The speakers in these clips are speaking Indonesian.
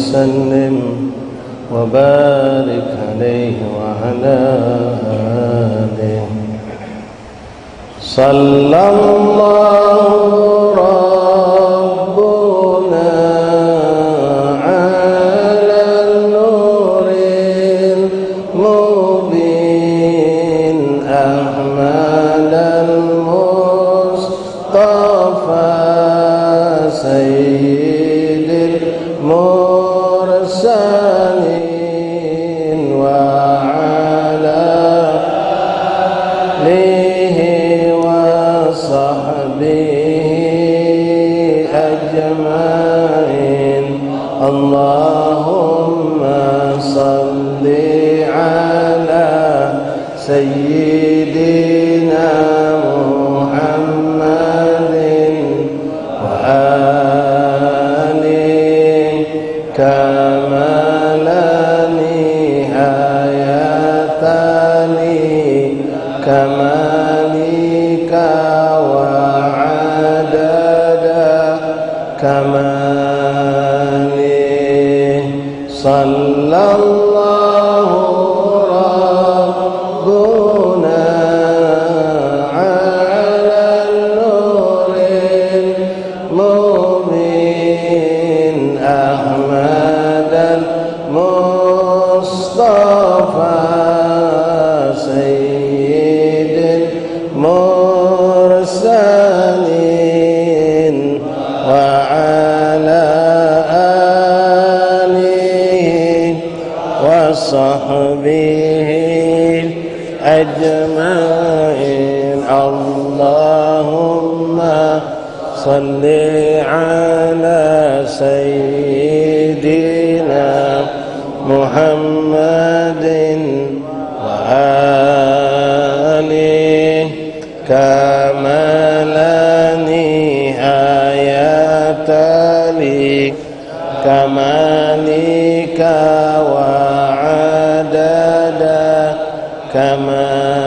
وسلم وبارك عليه وعلى آله. صلى الله ربنا على النور المبين أحمد المصطفى سيد المرسلين وعلى آله وصحبه أجمعين. اللهم صل على سيدنا محمد وآله كما لا نهاية لكمالك وعدد كماله. صلى الله ربنا على النور المبين أحمد المصطفى سيد المرسلين وعلى آله وصحبه أجمعين. اللهم صل على سيدنا محمد وآله كما لا نهاية لكمالك وعدد كماله.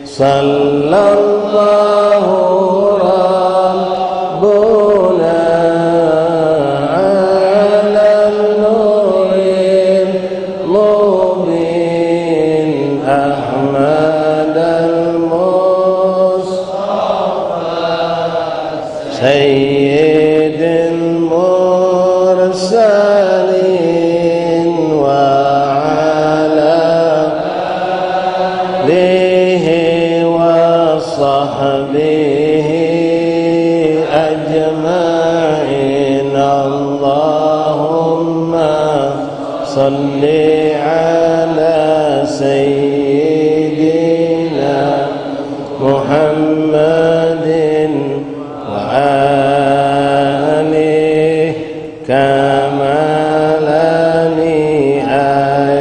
صلى الله ربنا على النور المبين أحمد المصطفى سيد المرسلين وعلى آله وصحبه أجمعين. اللهم صل على سيدنا محمد وآله كما لا نهاية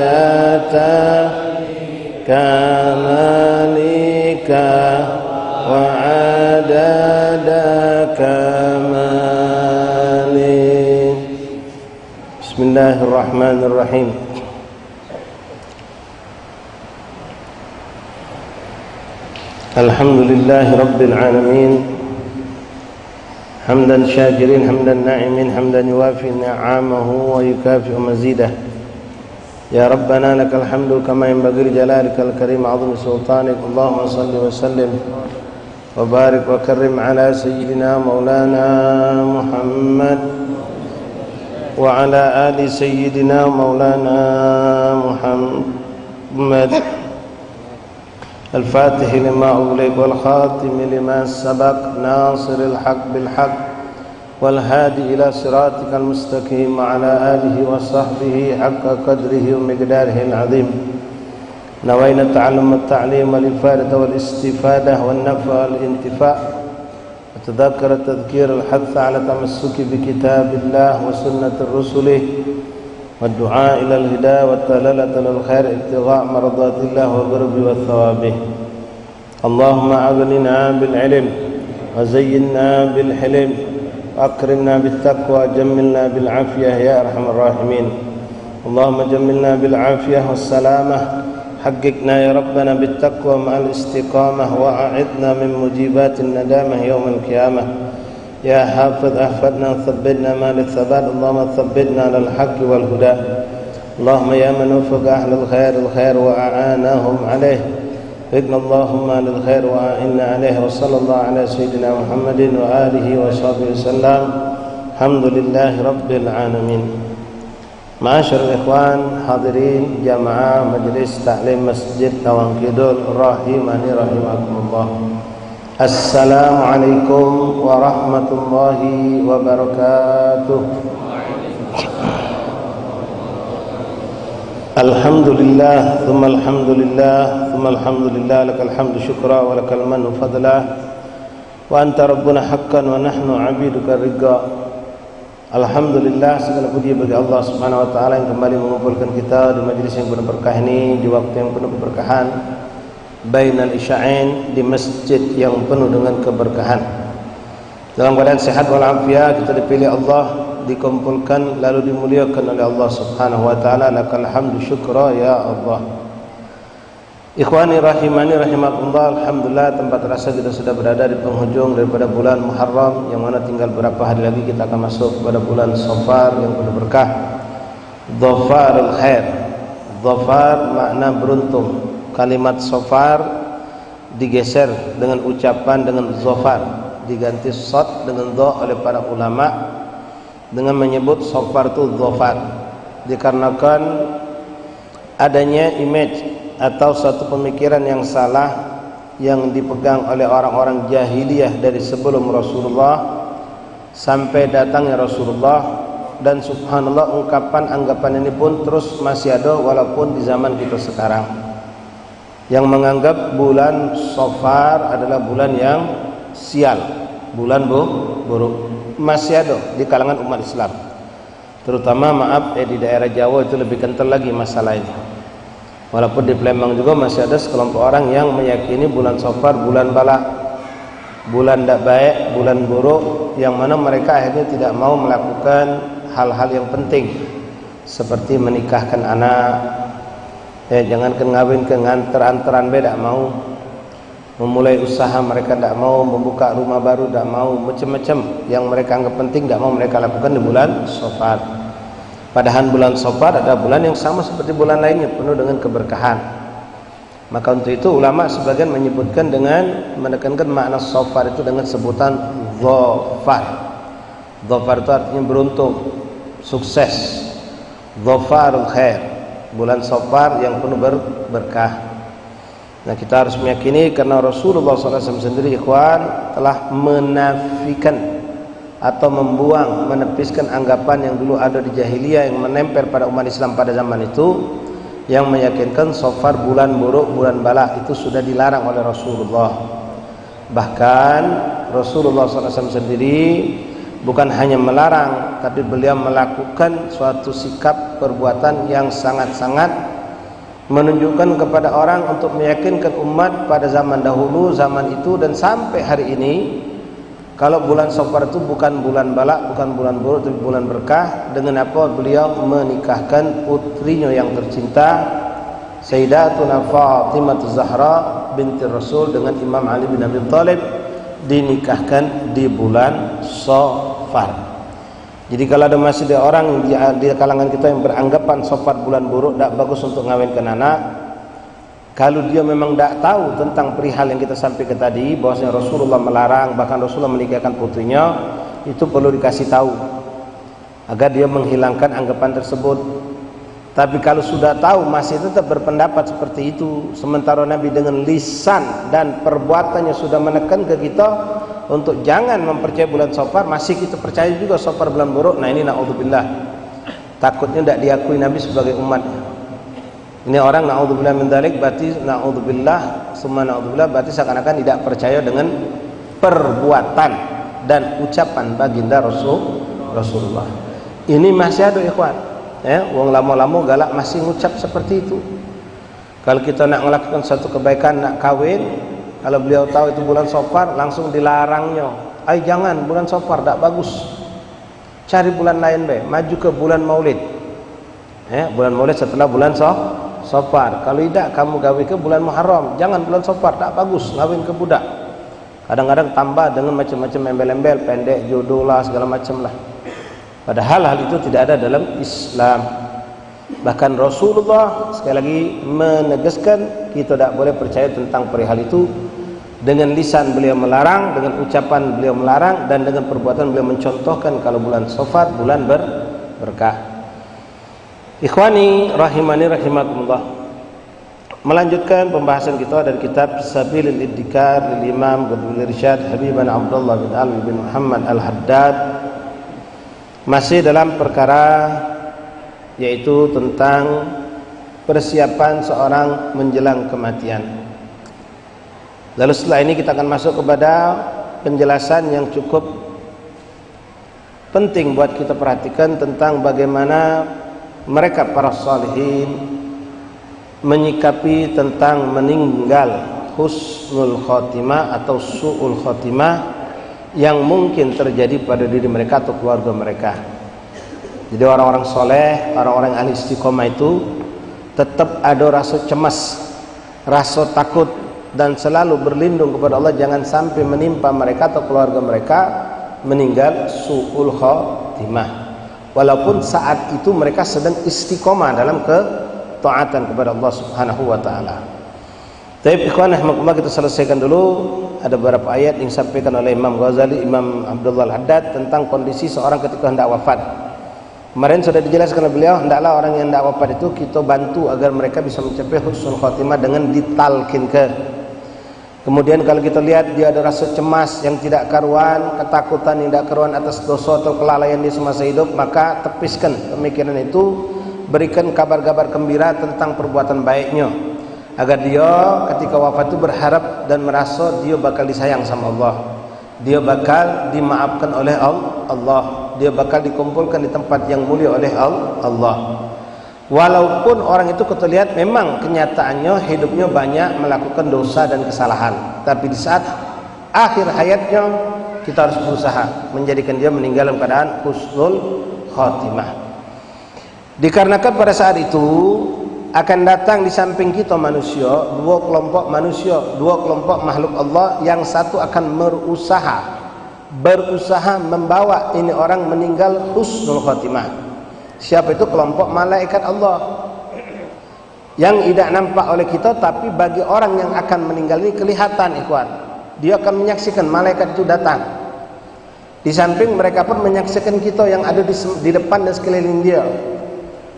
كمالك وعدد كماله. بسم الله الرحمن الرحيم. الحمد لله رب العالمين حمدا شاكرين حمدا ناعمين حمدا يوافي نعمه ويكافئ مزيده. يا ربنا لك الحمد كما ينبغي لجلالك الكريم عظيم سلطانك. اللهم صل وسلم وبارك وكرم على سيدنا مولانا محمد وعلى آل سيدنا مولانا محمد الفاتح لما أغلق والخاتم لما سبق ناصر الحق بالحق والهادي إلى صراطك المستقيم وعلى آله وصحبه حق قدره ومقداره العظيم. نوينا التعلم والتعليم والإفادة والاستفادة والنفع والانتفاع وتذكر التذكير الحث على التمسك بكتاب الله وسنة الرسل والدعاء إلى الهداية والتلالة للخير ابتغاء مرضات الله والقرب والثوابه. اللهم أغننا بالعلم وزينا بالحلم وأكرمنا بالتقوى جملنا بالعافية يا أرحم الراحمين. اللهم جملنا بالعافية والسلامة حققنا يا ربنا بالتقوى مع الاستقامة وأعذنا من مجيبات الندامة يوم القيامة. يا حافظ احفظنا ثبتنا مع الثبات اللهم ثبتنا على الحق والهدى اللهم يا من وفق أهل الخير وأعانهم عليه فقنا اللهم للخير وأعنا عليه وصلى الله على سيدنا محمد وآله وصحبه وسلم الحمد لله رب العالمين. Ma'asyiral ikhwan hadirin jamaah Majelis Taklim Masjid Tawang Kidul rahimani rahimakumullah. Assalamualaikum warahmatullahi wabarakatuh. Alhamdulillah, thumma alhamdulillah, thumma alhamdulillah, lakal hamdu syukra wa lakal mannu fadla wa anta rabbuna haqqan wa nahnu abiduka ridha. Alhamdulillah, segala puji bagi Allah Subhanahu wa taala yang kembali mengumpulkan kita di majelis yang penuh berkah ini, di waktu yang penuh keberkahan, bainal isya'ain, di masjid yang penuh dengan keberkahan. Dalam keadaan sehat walafiat kita dipilih Allah, dikumpulkan lalu dimuliakan oleh Allah Subhanahu wa taala. Lakal hamdu syukra ya Allah. Ikhwani rahimani rahimakumullah, alhamdulillah tempat terasa kita sudah berada di penghujung daripada bulan Muharram, yang mana tinggal beberapa hari lagi kita akan masuk pada bulan Shafar yang penuh berkah. Dhafarul khair. Dhafar makna beruntung. Kalimat Shafar digeser dengan ucapan dengan zafar, diganti shad dengan dha oleh para ulama dengan menyebut Shafar itu dhafar, dikarenakan adanya image atau suatu pemikiran yang salah yang dipegang oleh orang-orang jahiliyah dari sebelum Rasulullah sampai datangnya Rasulullah, dan subhanallah ungkapan anggapan ini pun terus masih ada walaupun di zaman kita sekarang, yang menganggap bulan Shafar adalah bulan yang sial, bulan buruk. Masih ada di kalangan umat Islam, terutama di daerah Jawa itu lebih kental lagi masalah ini. Walaupun di Palembang juga masih ada sekelompok orang yang meyakini bulan Shafar bulan bala, bulan tidak baik, bulan buruk, yang mana mereka akhirnya tidak mau melakukan hal-hal yang penting seperti menikahkan anak, jangankan ngawin ke nganter-anteran beda mau, memulai usaha mereka tidak mau, membuka rumah baru tidak mau, macam-macam yang mereka anggap penting tidak mau mereka lakukan di bulan Shafar. Padahal bulan Shafar adalah bulan yang sama seperti bulan lainnya, penuh dengan keberkahan. Maka untuk itu ulama sebagian menyebutkan dengan menekankan makna Shafar itu dengan sebutan dhafar. Dhafar itu artinya beruntung, sukses. Dhafarul khair, bulan Shafar yang penuh berkah. Nah, kita harus meyakini karena Rasulullah SAW sendiri ikhwan telah menafikan atau membuang, menepiskan anggapan yang dulu ada di jahiliyah yang menempel pada umat Islam pada zaman itu, yang meyakinkan Shafar bulan buruk, bulan bala, itu sudah dilarang oleh Rasulullah. Bahkan Rasulullah SAW sendiri bukan hanya melarang, tapi beliau melakukan suatu sikap perbuatan yang sangat-sangat menunjukkan kepada orang untuk meyakinkan umat pada zaman dahulu, zaman itu dan sampai hari ini, kalau bulan Shafar itu bukan bulan bala, bukan bulan buruk, tapi bulan berkah. Dengan apa? Beliau menikahkan putrinya yang tercinta, Sayyidatuna Fatimah Zahra binti Rasul dengan Imam Ali bin Abi Thalib, dinikahkan di bulan Shafar. Jadi kalau ada masih ada orang di kalangan kita yang beranggapan Shafar bulan buruk, tidak bagus untuk ngawinkan anak, kalau dia memang tidak tahu tentang perihal yang kita sampaikan tadi, bahwasanya Rasulullah melarang, bahkan Rasulullah menikahkan putrinya, itu perlu dikasih tahu agar dia menghilangkan anggapan tersebut. Tapi kalau sudah tahu masih tetap berpendapat seperti itu, sementara Nabi dengan lisan dan perbuatannya sudah menekan ke kita untuk jangan mempercayai bulan Shafar, masih kita percaya juga Shafar bulan buruk. Nah ini na'udzubillah, takutnya tidak diakui Nabi sebagai umatnya. Ini orang na'udzubillah min dzalik, berarti na'udzubillah summa na'udzubillah, berarti seakan-akan tidak percaya dengan perbuatan dan ucapan baginda Rasulullah. Ini masih ada ikhwan, wong lama-lama galak masih ngucap seperti itu. Kalau kita nak melakukan satu kebaikan, nak kawin, kalau beliau tahu itu bulan Shafar, langsung dilarangnya. Jangan, bulan Shafar tak bagus, cari bulan lain be, maju ke bulan Maulid. Bulan Maulid setelah bulan Shafar. Kalau tidak, kamu gawe ke bulan Muharram. Jangan bulan Shafar, tak bagus ngawin ke budak. Kadang-kadang tambah dengan macam-macam embel-embel, pendek, jodoh lah, segala macam lah. Padahal hal itu tidak ada dalam Islam. Bahkan Rasulullah sekali lagi menegaskan kita tidak boleh percaya tentang perihal itu. Dengan lisan beliau melarang, dengan ucapan beliau melarang, dan dengan perbuatan beliau mencontohkan kalau bulan Safar bulan berkah. Ikhwani rahimani rahimakumullah. Melanjutkan pembahasan kita dari kitab Sabilil Iddikar lil Imam Qutbul Irsyad Habiban Abdullah bin Ali bin Muhammad Al-Haddad, masih dalam perkara yaitu tentang persiapan seorang menjelang kematian. Lalu setelah ini kita akan masuk kepada penjelasan yang cukup penting buat kita perhatikan tentang bagaimana mereka para salihin menyikapi tentang meninggal husnul khotimah atau su'ul khotimah yang mungkin terjadi pada diri mereka atau keluarga mereka. Jadi orang-orang soleh, orang-orang ahli istiqomah itu tetap ada rasa cemas, rasa takut, dan selalu berlindung kepada Allah jangan sampai menimpa mereka atau keluarga mereka meninggal su'ul khotimah, walaupun saat itu mereka sedang istiqomah dalam taatan kepada Allah Subhanahu wa taala. Tapi ikhwan rahimakumullah, kita selesaikan dulu ada beberapa ayat yang disampaikan oleh Imam Ghazali, Imam Abdullah Al-Haddad tentang kondisi seorang ketika hendak wafat. Kemarin sudah dijelaskan oleh beliau, hendaklah orang yang hendak wafat itu kita bantu agar mereka bisa mencapai husnul khatimah dengan ditalkinkan. Kemudian kalau kita lihat dia ada rasa cemas yang tidak karuan, ketakutan yang tidak karuan atas dosa atau kelalaian dia semasa hidup, maka tepiskan pemikiran itu, berikan kabar-kabar gembira tentang perbuatan baiknya, agar dia ketika wafat itu berharap dan merasa dia bakal disayang sama Allah, dia bakal dimaafkan oleh Allah, dia bakal dikumpulkan di tempat yang mulia oleh Allah. Walaupun orang itu kita lihat memang kenyataannya hidupnya banyak melakukan dosa dan kesalahan, tapi di saat akhir hayatnya kita harus berusaha menjadikan dia meninggal dalam keadaan husnul khatimah. Dikarenakan pada saat itu akan datang di samping kita manusia, dua kelompok manusia, dua kelompok makhluk Allah, yang satu akan berusaha membawa ini orang meninggal husnul khatimah. Siapa itu? Kelompok malaikat Allah yang tidak nampak oleh kita, tapi bagi orang yang akan meninggal ini kelihatan, ikhwan. Dia akan menyaksikan malaikat itu datang. Di samping mereka pun menyaksikan kita yang ada di depan dan sekeliling dia.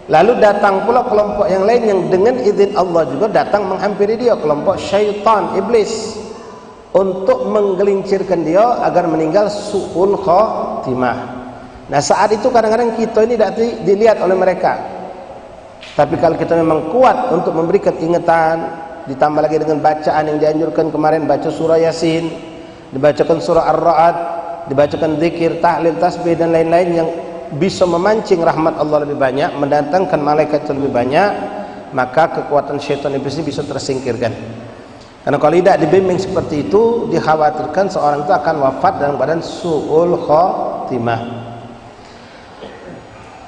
Lalu datang pula kelompok yang lain yang dengan izin Allah juga datang menghampiri dia, kelompok syaitan, iblis, untuk menggelincirkan dia agar meninggal su'ul khatimah. Nah saat itu kadang-kadang kita ini tidak dilihat oleh mereka, tapi kalau kita memang kuat untuk memberikan ingatan, ditambah lagi dengan bacaan yang dianjurkan kemarin, baca surah Yasin, dibacakan surah Ar-Ra'd, dibacakan zikir, tahlil, tasbih dan lain-lain yang bisa memancing rahmat Allah lebih banyak, mendatangkan malaikat lebih banyak, maka kekuatan syaitan iblis ini bisa tersingkirkan. Karena kalau tidak dibimbing seperti itu, dikhawatirkan seorang itu akan wafat dalam keadaan su'ul khatimah.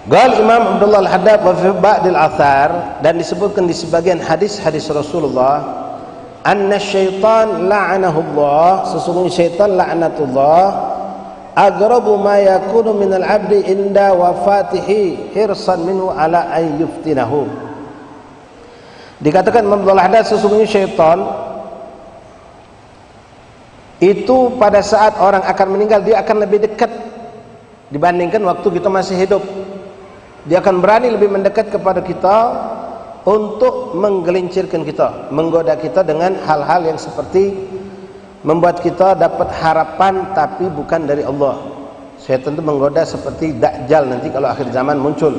Qala Imam Abdullah Al-Haddad wa fi ba'dil athar, dan disebutkan di sebagian hadis-hadis Rasulullah, anna syaitan la'anahu Allah, sesungguhnya syaitan laknatullah, agrabu ma yakunu minal abdi inda wafatihi hirsan minhu ala an yuftinahu. Dikatakan Abdullah Haddad, sesungguhnya syaitan itu pada saat orang akan meninggal dia akan lebih dekat dibandingkan waktu kita masih hidup. Dia akan berani lebih mendekat kepada kita untuk menggelincirkan kita, menggoda kita dengan hal-hal yang seperti membuat kita dapat harapan tapi bukan dari Allah. Syaitan itu menggoda seperti Dajjal nanti kalau akhir zaman muncul,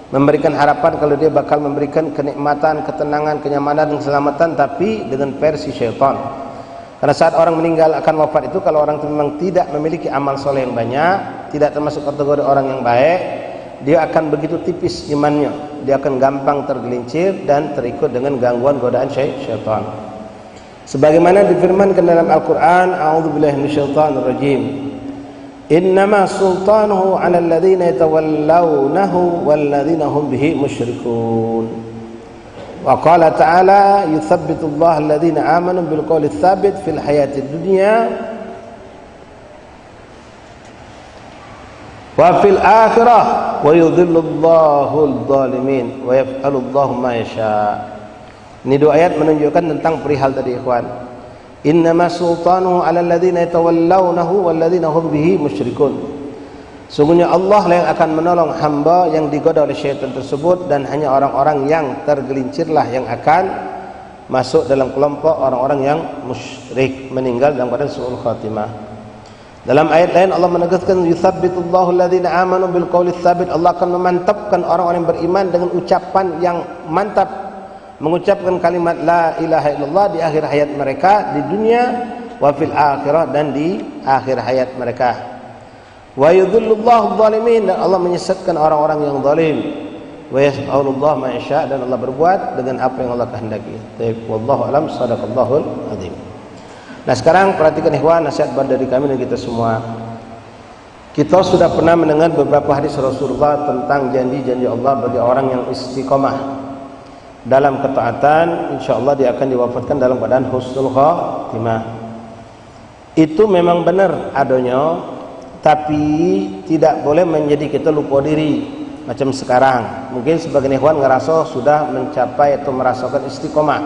memberikan harapan kalau dia bakal memberikan kenikmatan, ketenangan, kenyamanan dan keselamatan, tapi dengan versi syaitan. Karena saat orang meninggal akan wafat itu, kalau orang itu memang tidak memiliki amal soleh yang banyak, tidak termasuk kategori orang yang baik, dia akan begitu tipis imannya, dia akan gampang tergelincir dan terikut dengan gangguan godaan syaitan. Sebagaimana difirmankan dalam Al-Quran, a'udzubillahi minasyaitonir rajim, innama sultanuhu 'alal ladzina yatawallawnahu wal ladzina hum bihi musyrikun. Wa qala ta'ala yuthabbitullahu alladhina amanu bil qawli tsabit fil hayatid dunya wa fil akhirah wa yudhillullahu adh-dhalimin wa yaf'alullahu ma yasha. Ini dua ayat menunjukkan tentang perihal tadi, ikhwan. Innama sultanuhu 'alal ladzina yatawallawnahu wal ladzina hum bihi musyrikun. Sungguhnya Allah yang akan menolong hamba yang digoda oleh syaitan tersebut, dan hanya orang-orang yang tergelincirlah yang akan masuk dalam kelompok orang-orang yang musyrik, meninggal dalam keadaan su'ul khatimah. Dalam ayat lain Allah menegaskan yutsabbitullahu alladzina amanu bil qawli tsabit. Allah akan memantapkan orang-orang yang beriman dengan ucapan yang mantap, mengucapkan kalimat la ilaha illallah di akhir hayat mereka di dunia, wa fil akhirah, dan di akhir hayat mereka. Wa yudhillullahu adh-dhalimin, dan Allah menyesatkan orang-orang yang zalim. Wa yas'alullahu ma yasha, dan Allah berbuat dengan apa yang Allah kehendaki. Wallahu alam, sadaqallahul azim. Nah, sekarang perhatikan ikhwan, nasihat dari kami dan kita semua. Kita sudah pernah mendengar beberapa hadis Rasulullah tentang janji-janji Allah bagi orang yang istiqomah dalam ketaatan, insyaallah dia akan diwafatkan dalam keadaan husnul khatimah. Itu memang benar adanya, tapi tidak boleh menjadi kita lupa diri macam sekarang. Mungkin sebagian ikhwan ngerasa sudah mencapai atau merasakan istiqomah,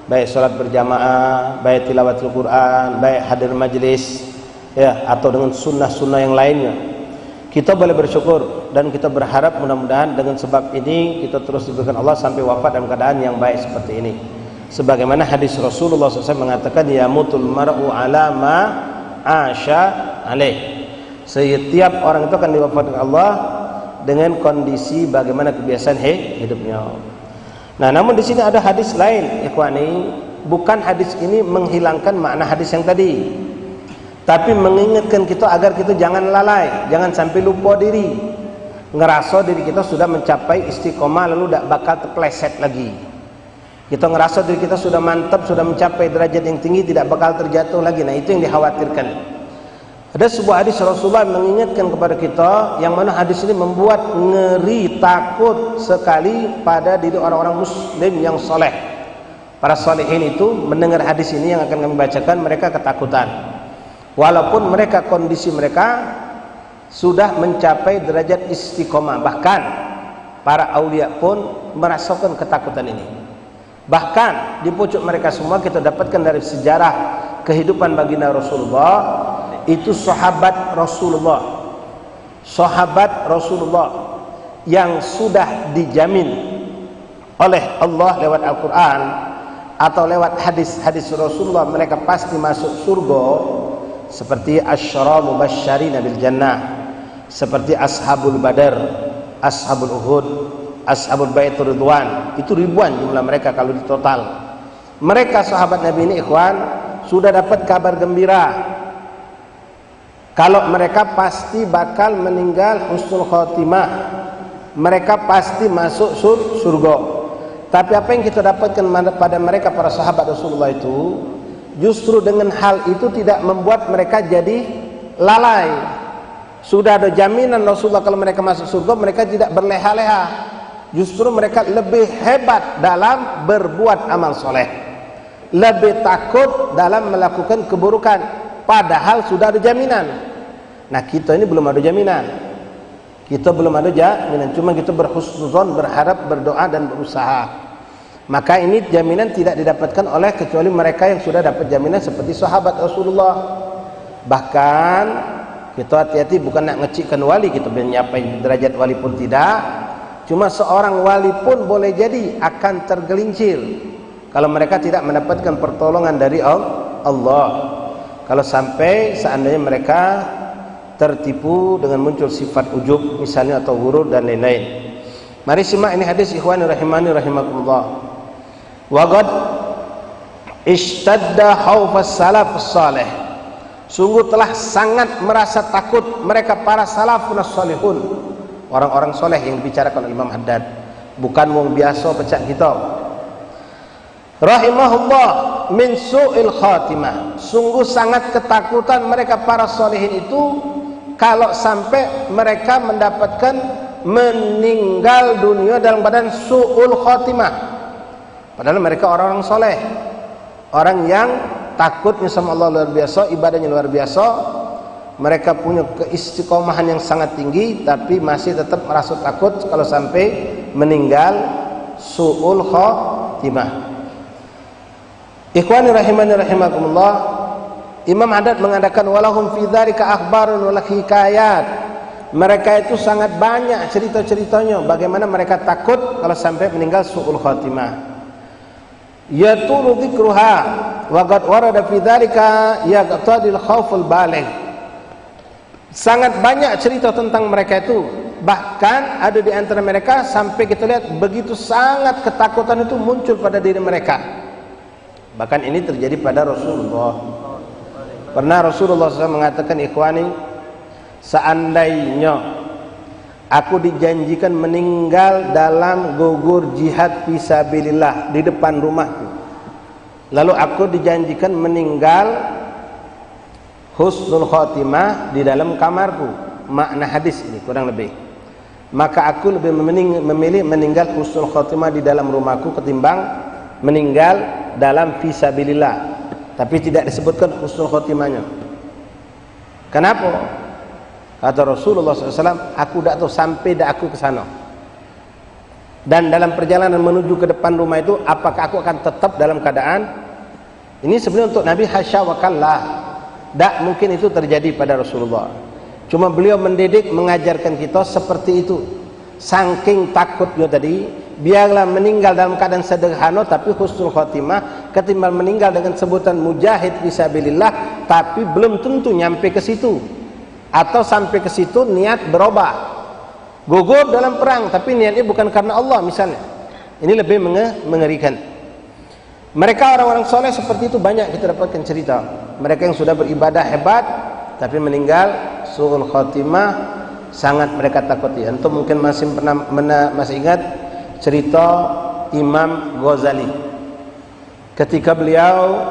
baik sholat berjamaah, baik tilawatul Quran, baik hadir majlis, ya, atau dengan sunnah-sunnah yang lainnya. Kita boleh bersyukur dan kita berharap mudah-mudahan dengan sebab ini kita terus diberikan Allah sampai wafat dalam keadaan yang baik seperti ini. Sebagaimana hadis Rasulullah SAW mengatakan, yamutul mar'u ala ma asya alaih. Setiap orang itu akan diwafatkan Allah dengan kondisi bagaimana kebiasaan hidupnya. Nah, namun di sini ada hadis lain, ikhwani. Bukan hadis ini menghilangkan makna hadis yang tadi, tapi mengingatkan kita agar kita jangan lalai, jangan sampai lupa diri, ngerasa diri kita sudah mencapai istiqomah lalu tidak bakal terpeleset lagi. Kita ngerasa diri kita sudah mantap, sudah mencapai derajat yang tinggi, tidak bakal terjatuh lagi. Nah, itu yang dikhawatirkan. Ada sebuah hadis Rasulullah mengingatkan kepada kita, yang mana hadis ini membuat ngeri, takut sekali pada diri orang-orang muslim yang soleh. Para solehin itu mendengar hadis ini yang akan kami bacakan, mereka ketakutan. Walaupun mereka, kondisi mereka sudah mencapai derajat istiqomah. Bahkan para aulia pun merasakan ketakutan ini. Bahkan di pucuk mereka semua kita dapatkan dari sejarah kehidupan baginda Rasulullah, itu sahabat Rasulullah yang sudah dijamin oleh Allah lewat Al-Quran atau lewat hadis-hadis Rasulullah mereka pasti masuk surga, seperti asyara mubasysyirina bil jannah, seperti ashabul badar, ashabul uhud, ashabul baitur ridwan. Itu ribuan jumlah mereka kalau di total. Mereka sahabat Nabi ini, ikhwan, sudah dapat kabar gembira kalau mereka pasti bakal meninggal husnul khotimah, mereka pasti masuk surga. Tapi apa yang kita dapatkan pada mereka para sahabat Rasulullah itu, justru dengan hal itu tidak membuat mereka jadi lalai. Sudah ada jaminan Rasulullah kalau mereka masuk surga, mereka tidak berleha-leha. Justru mereka lebih hebat dalam berbuat amal soleh, lebih takut dalam melakukan keburukan, padahal sudah ada jaminan. Nah, kita ini belum ada jaminan. Kita belum ada jaminan, cuma kita berhusnuzon, berharap, berdoa dan berusaha. Maka ini jaminan tidak didapatkan oleh kecuali mereka yang sudah dapat jaminan seperti sahabat Rasulullah. Bahkan kita hati-hati, bukan nak ngecikkan wali, kita menyapai derajat wali pun tidak. Cuma seorang wali pun boleh jadi akan tergelincir kalau mereka tidak mendapatkan pertolongan dari Allah. Kalau sampai seandainya mereka tertipu dengan muncul sifat ujub misalnya, atau hurur dan lain-lain. Mari simak ini hadis, ikhwani rahimani rahimakumullah. Wa qad ishtadda khawfas salaf salih. Sungguh telah sangat merasa takut mereka para salafun salihun, orang-orang soleh yang dibicarakan oleh Imam Haddad, bukan wong biasa pecah kita. Rahimahullah min su'il khatimah. Sungguh sangat ketakutan mereka para solehin itu kalau sampai mereka mendapatkan meninggal dunia dalam badan su'ul khatimah. Padahal mereka orang-orang soleh, orang yang takutnya sama Allah luar biasa, ibadahnya luar biasa. Mereka punya keistiqomahan yang sangat tinggi, tapi masih tetap merasa takut kalau sampai meninggal su'ul khatimah. Ikhwani rahimani rahimakumullah, Imam Haddad mengatakan walahum fi dzalika akhbarun wal hikayat. Mereka itu sangat banyak cerita-ceritanya bagaimana mereka takut kalau sampai meninggal su'ul khatimah. Yatulu dzikruha wa qad warada fi dzalika yaqtadil khauful baligh. Sangat banyak cerita tentang mereka itu. Bahkan ada di antara mereka sampai kita lihat begitu sangat ketakutan itu muncul pada diri mereka. Bahkan ini terjadi pada Rasulullah. Pernah Rasulullah SAW mengatakan, ikhwani, seandainya aku dijanjikan meninggal dalam gugur jihad fisabilillah di depan rumahku, lalu aku dijanjikan meninggal husnul khatimah di dalam kamarku, makna hadis ini kurang lebih, maka aku lebih memilih meninggal husnul khatimah di dalam rumahku ketimbang meninggal dalam fisabilillah. Tapi tidak disebutkan husnul khatimahnya. Kenapa? Kata Rasulullah SAW, aku tidak tahu sampai dah aku ke sana. Dan dalam perjalanan menuju ke depan rumah itu, apakah aku akan tetap dalam keadaan ini? Sebenarnya untuk Nabi hasya wa kallah, tidak mungkin itu terjadi pada Rasulullah. Cuma beliau mendidik, mengajarkan kita seperti itu. Saking takutnya tadi, biarlah meninggal dalam keadaan sederhana tapi husnul khatimah, ketimbang meninggal dengan sebutan mujahid fisabilillah tapi belum tentu nyampe ke situ, atau sampai ke situ niat berubah, gugur dalam perang tapi niatnya bukan karena Allah misalnya. Ini lebih mengerikan. Mereka orang-orang soleh seperti itu banyak kita dapatkan cerita. Mereka yang sudah beribadah hebat tapi meninggal su'ul khatimah, sangat mereka takuti. Antum mungkin masih masih ingat cerita Imam Ghazali ketika beliau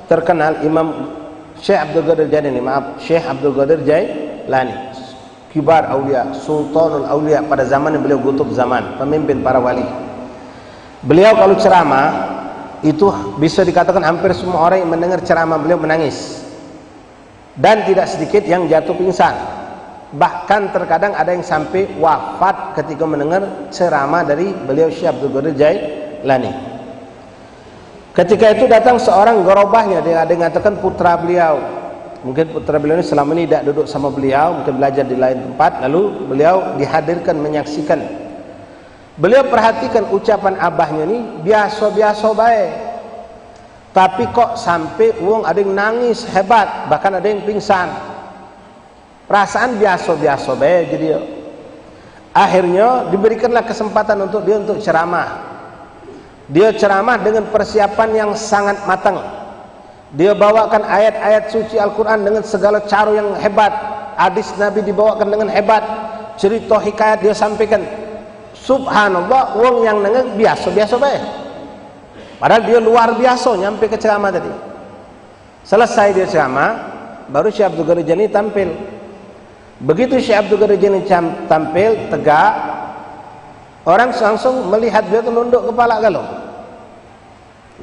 terkenal, Imam Syekh Abdul Qadir Jailani, Syekh Abdul Qadir Jailani, kibar aulia, sultanul aulia pada zaman beliau kutub zaman, pemimpin para wali. Beliau kalau ceramah itu bisa dikatakan hampir semua orang yang mendengar ceramah beliau menangis, dan tidak sedikit yang jatuh pingsan. Bahkan terkadang ada yang sampai wafat ketika mendengar ceramah dari beliau Syekh Abdul Qadir Jailani. Ketika itu datang seorang gerobahnya, dia ada yang mengatakan putra beliau. Mungkin putra beliau ini selama ini tidak duduk sama beliau, mungkin belajar di lain tempat, lalu beliau dihadirkan menyaksikan. Beliau perhatikan ucapan abahnya ini biasa-biasa baik, tapi kok sampai uang ada yang nangis hebat, bahkan ada yang pingsan. Perasaan biasa-biasa baik jadi. Akhirnya diberikanlah kesempatan untuk dia untuk ceramah. Dia ceramah dengan persiapan yang sangat matang. Dia bawakan ayat-ayat suci Al-Quran dengan segala cara yang hebat. Hadis Nabi dibawakan dengan hebat. Cerita hikayat dia sampaikan. Subhanallah, wong yang dengar biasa-biasa baik. Padahal dia luar biasa nyampe ke ceramah tadi. Selesai dia ceramah, baru Syekh Abdul Qadir Jailani tampil. Begitu Syekh Abdul Qadir Jailani tampil tegak, orang langsung melihat beliau menunduk kepala galau.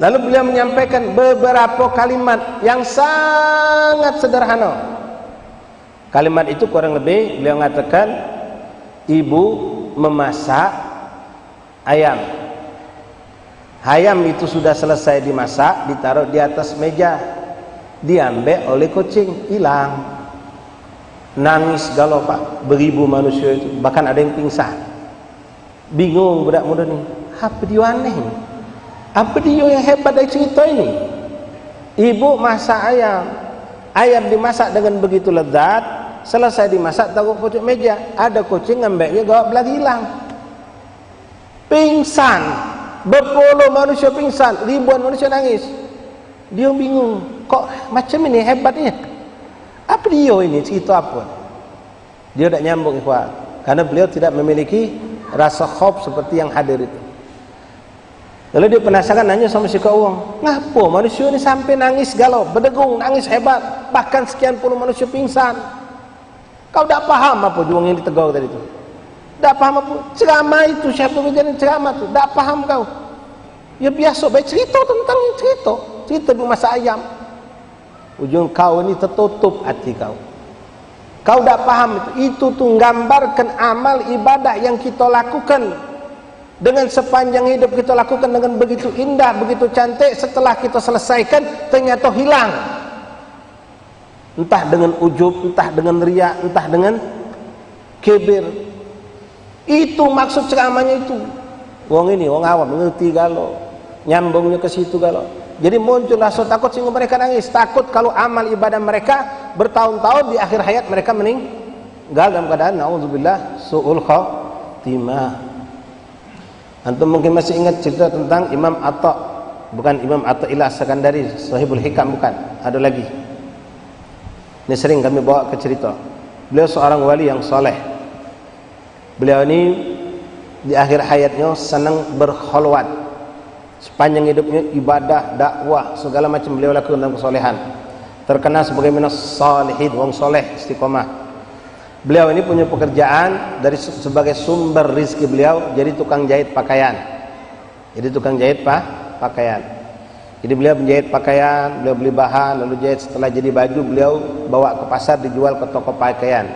Lalu beliau menyampaikan beberapa kalimat yang sangat sederhana. Kalimat itu kurang lebih beliau mengatakan, ibu memasak ayam. Ayam itu sudah selesai dimasak, ditaruh di atas meja, diambil oleh kucing, hilang. Nangis galau pak, beribu manusia itu, bahkan ada yang pingsan. Bingung budak muda ni, apa dia aneh? Apa dia yang hebat dari cerita ini? Ibu masak ayam, ayam dimasak dengan begitu lezat, selesai dimasak taruh pojok meja, ada kucing ngambilnya gawat belagi hilang. Pingsan, berpuluh manusia pingsan, ribuan manusia nangis. Dia bingung, kok macam ini hebatnya? Apa dia ini, cerita apa? Dia tak nyambung ikhwan, karena beliau tidak memiliki rasa khauf seperti yang hadir itu. Lalu dia penasaran, nanya sama si kawan, ngapa manusia ini sampai nangis galau, berdegung, nangis hebat, bahkan sekian puluh manusia pingsan. Kau tak paham apa juang yang ditegur tadi itu? Tak paham apa? Ceramah itu, Syekh Abdul Qadir ceramah itu, tak paham kau. Ya biasa baik cerita tentang cerita masa ayam. Ujung kau ini tertutup hati kau. Kau tak paham itu tuh gambarkan amal ibadah yang kita lakukan dengan sepanjang hidup kita lakukan dengan begitu indah, begitu cantik. Setelah kita selesaikan ternyata hilang. Entah dengan ujub, entah dengan riya, entah dengan kibir. Itu maksud ceramahnya itu. Wong ini wong awam ngerti galau, nyambungnya ke situ galau. Jadi muncul rasa takut sehingga mereka nangis. Takut kalau amal ibadah mereka bertahun-tahun di akhir hayat mereka meninggal dalam keadaan naudzubillah su'ul khatimah. Antum mungkin masih ingat cerita tentang Imam Atta, bukan Imam Atta'illah Sakandari, Sahibul Hikam, bukan, ada lagi. Ini sering kami bawa ke cerita. Beliau seorang wali yang soleh. Beliau ini di akhir hayatnya senang berkholwat. Sepanjang hidupnya ibadah, dakwah, segala macam beliau lakukan dalam kesolehan. Terkenal sebagai minas salihin, wong soleh, istiqomah. Beliau ini punya pekerjaan sebagai sumber rizki beliau jadi tukang jahit pakaian. Jadi tukang jahit pakaian. Jadi beliau menjahit pakaian, beliau beli bahan, lalu jahit. Setelah jadi baju beliau bawa ke pasar, dijual ke toko pakaian.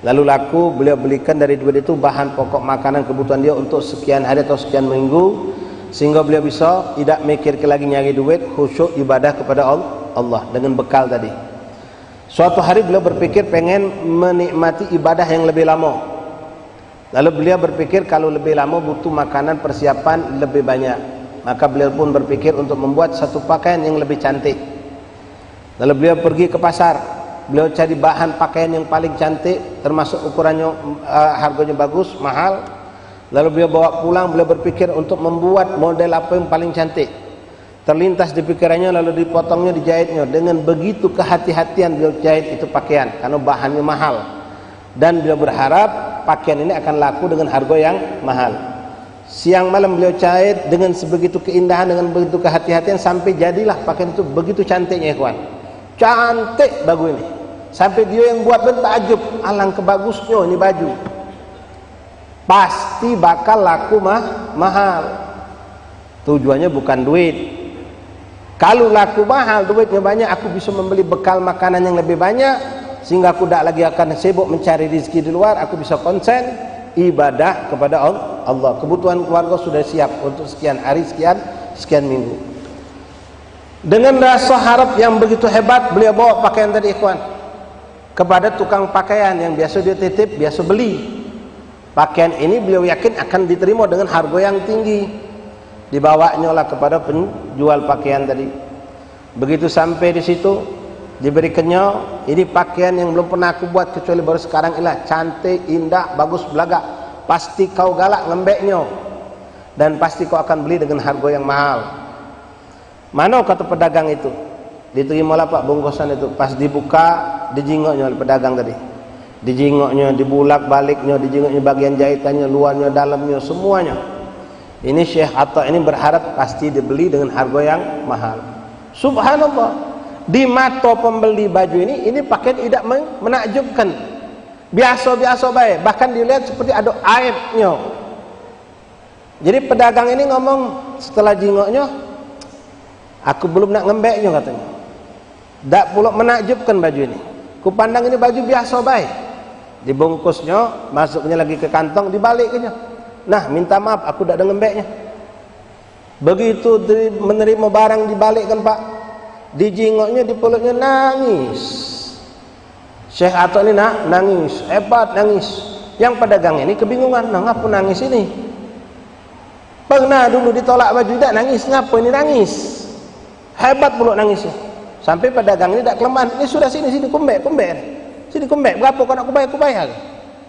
Lalu laku, beliau belikan dari duit itu bahan pokok makanan kebutuhan dia untuk sekian hari atau sekian minggu, sehingga beliau bisa tidak mikir lagi nyari duit, khusyuk ibadah kepada Allah dengan bekal tadi. Suatu hari beliau berpikir pengen menikmati ibadah yang lebih lama. Lalu beliau berpikir kalau lebih lama butuh makanan persiapan lebih banyak. Maka beliau pun berpikir untuk membuat satu pakaian yang lebih cantik. Lalu beliau pergi ke pasar. Beliau cari bahan pakaian yang paling cantik, termasuk ukurannya, harganya bagus, mahal. Lalu beliau bawa pulang, beliau berpikir untuk membuat model apa yang paling cantik. Terlintas di pikirannya, lalu dipotongnya, dijahitnya. Dengan begitu kehati-hatian beliau jahit itu pakaian, karena bahannya mahal. Dan beliau berharap pakaian ini akan laku dengan harga yang mahal. Siang malam beliau jahit dengan sebegitu keindahan, dengan begitu kehati-hatian, sampai jadilah pakaian itu begitu cantiknya, kawan. Cantik baju ini. Sampai dia yang buat pun takjub, alangkah bagusnya ini baju. Pasti bakal laku mahal. Tujuannya bukan duit. Kalau laku mahal, duitnya banyak, aku bisa membeli bekal makanan yang lebih banyak, sehingga aku tidak lagi akan sibuk mencari rezeki di luar. Aku bisa konsen ibadah kepada Allah. Kebutuhan keluarga sudah siap untuk sekian hari, sekian minggu. Dengan rasa harap yang begitu hebat, beliau bawa pakaian tadi, ikhwan, kepada tukang pakaian yang biasa dia titip, biasa beli. Pakaian ini beliau yakin akan diterima dengan harga yang tinggi. Dibawanya lah kepada penjual pakaian tadi. Begitu sampai di situ, diberikannya ini pakaian yang belum pernah aku buat kecuali baru sekarang. Ilah cantik, indah, bagus, belagak. Pasti kau galak ngembeknya, dan pasti kau akan beli dengan harga yang mahal. Mana kata pedagang itu? Diterimalah Pak bungkusan itu. Pas dibuka, dijingoknya oleh pedagang tadi. Dijingoknya, dibulak baliknya, dijingoknya bagian jahitannya, luarnya, dalamnya, semuanya. Ini Syekh Atta ini berharap pasti dibeli dengan harga yang mahal. Subhanallah, di mata pembeli baju ini pakaian tidak menakjubkan, biasa-biasa baik, bahkan dilihat seperti ada aibnya. Jadi pedagang ini ngomong setelah jingoknya, aku belum nak ngembeknya katanya. Tak pula menakjubkan baju ini. Kupandang ini baju biasa baik. Dibungkusnya, masuknya lagi ke kantong, dibaliknya. Nah, minta maaf, aku tak ada ngembeknya. Begitu menerima barang dibalikkan Pak, dijingoknya, di peluknya, nangis. Syekh Atta ini nangis, hebat nangis. Yang pedagang ini kebingungan, nah ngapa nangis ini? Pernah dulu ditolak baju, tak nangis, ngapa ini nangis? Hebat pula nangisnya. Sampai pedagang ini tak kelemahan, ini sudah sini kumbek. Sini kumbek, berapa kau nak kubayar?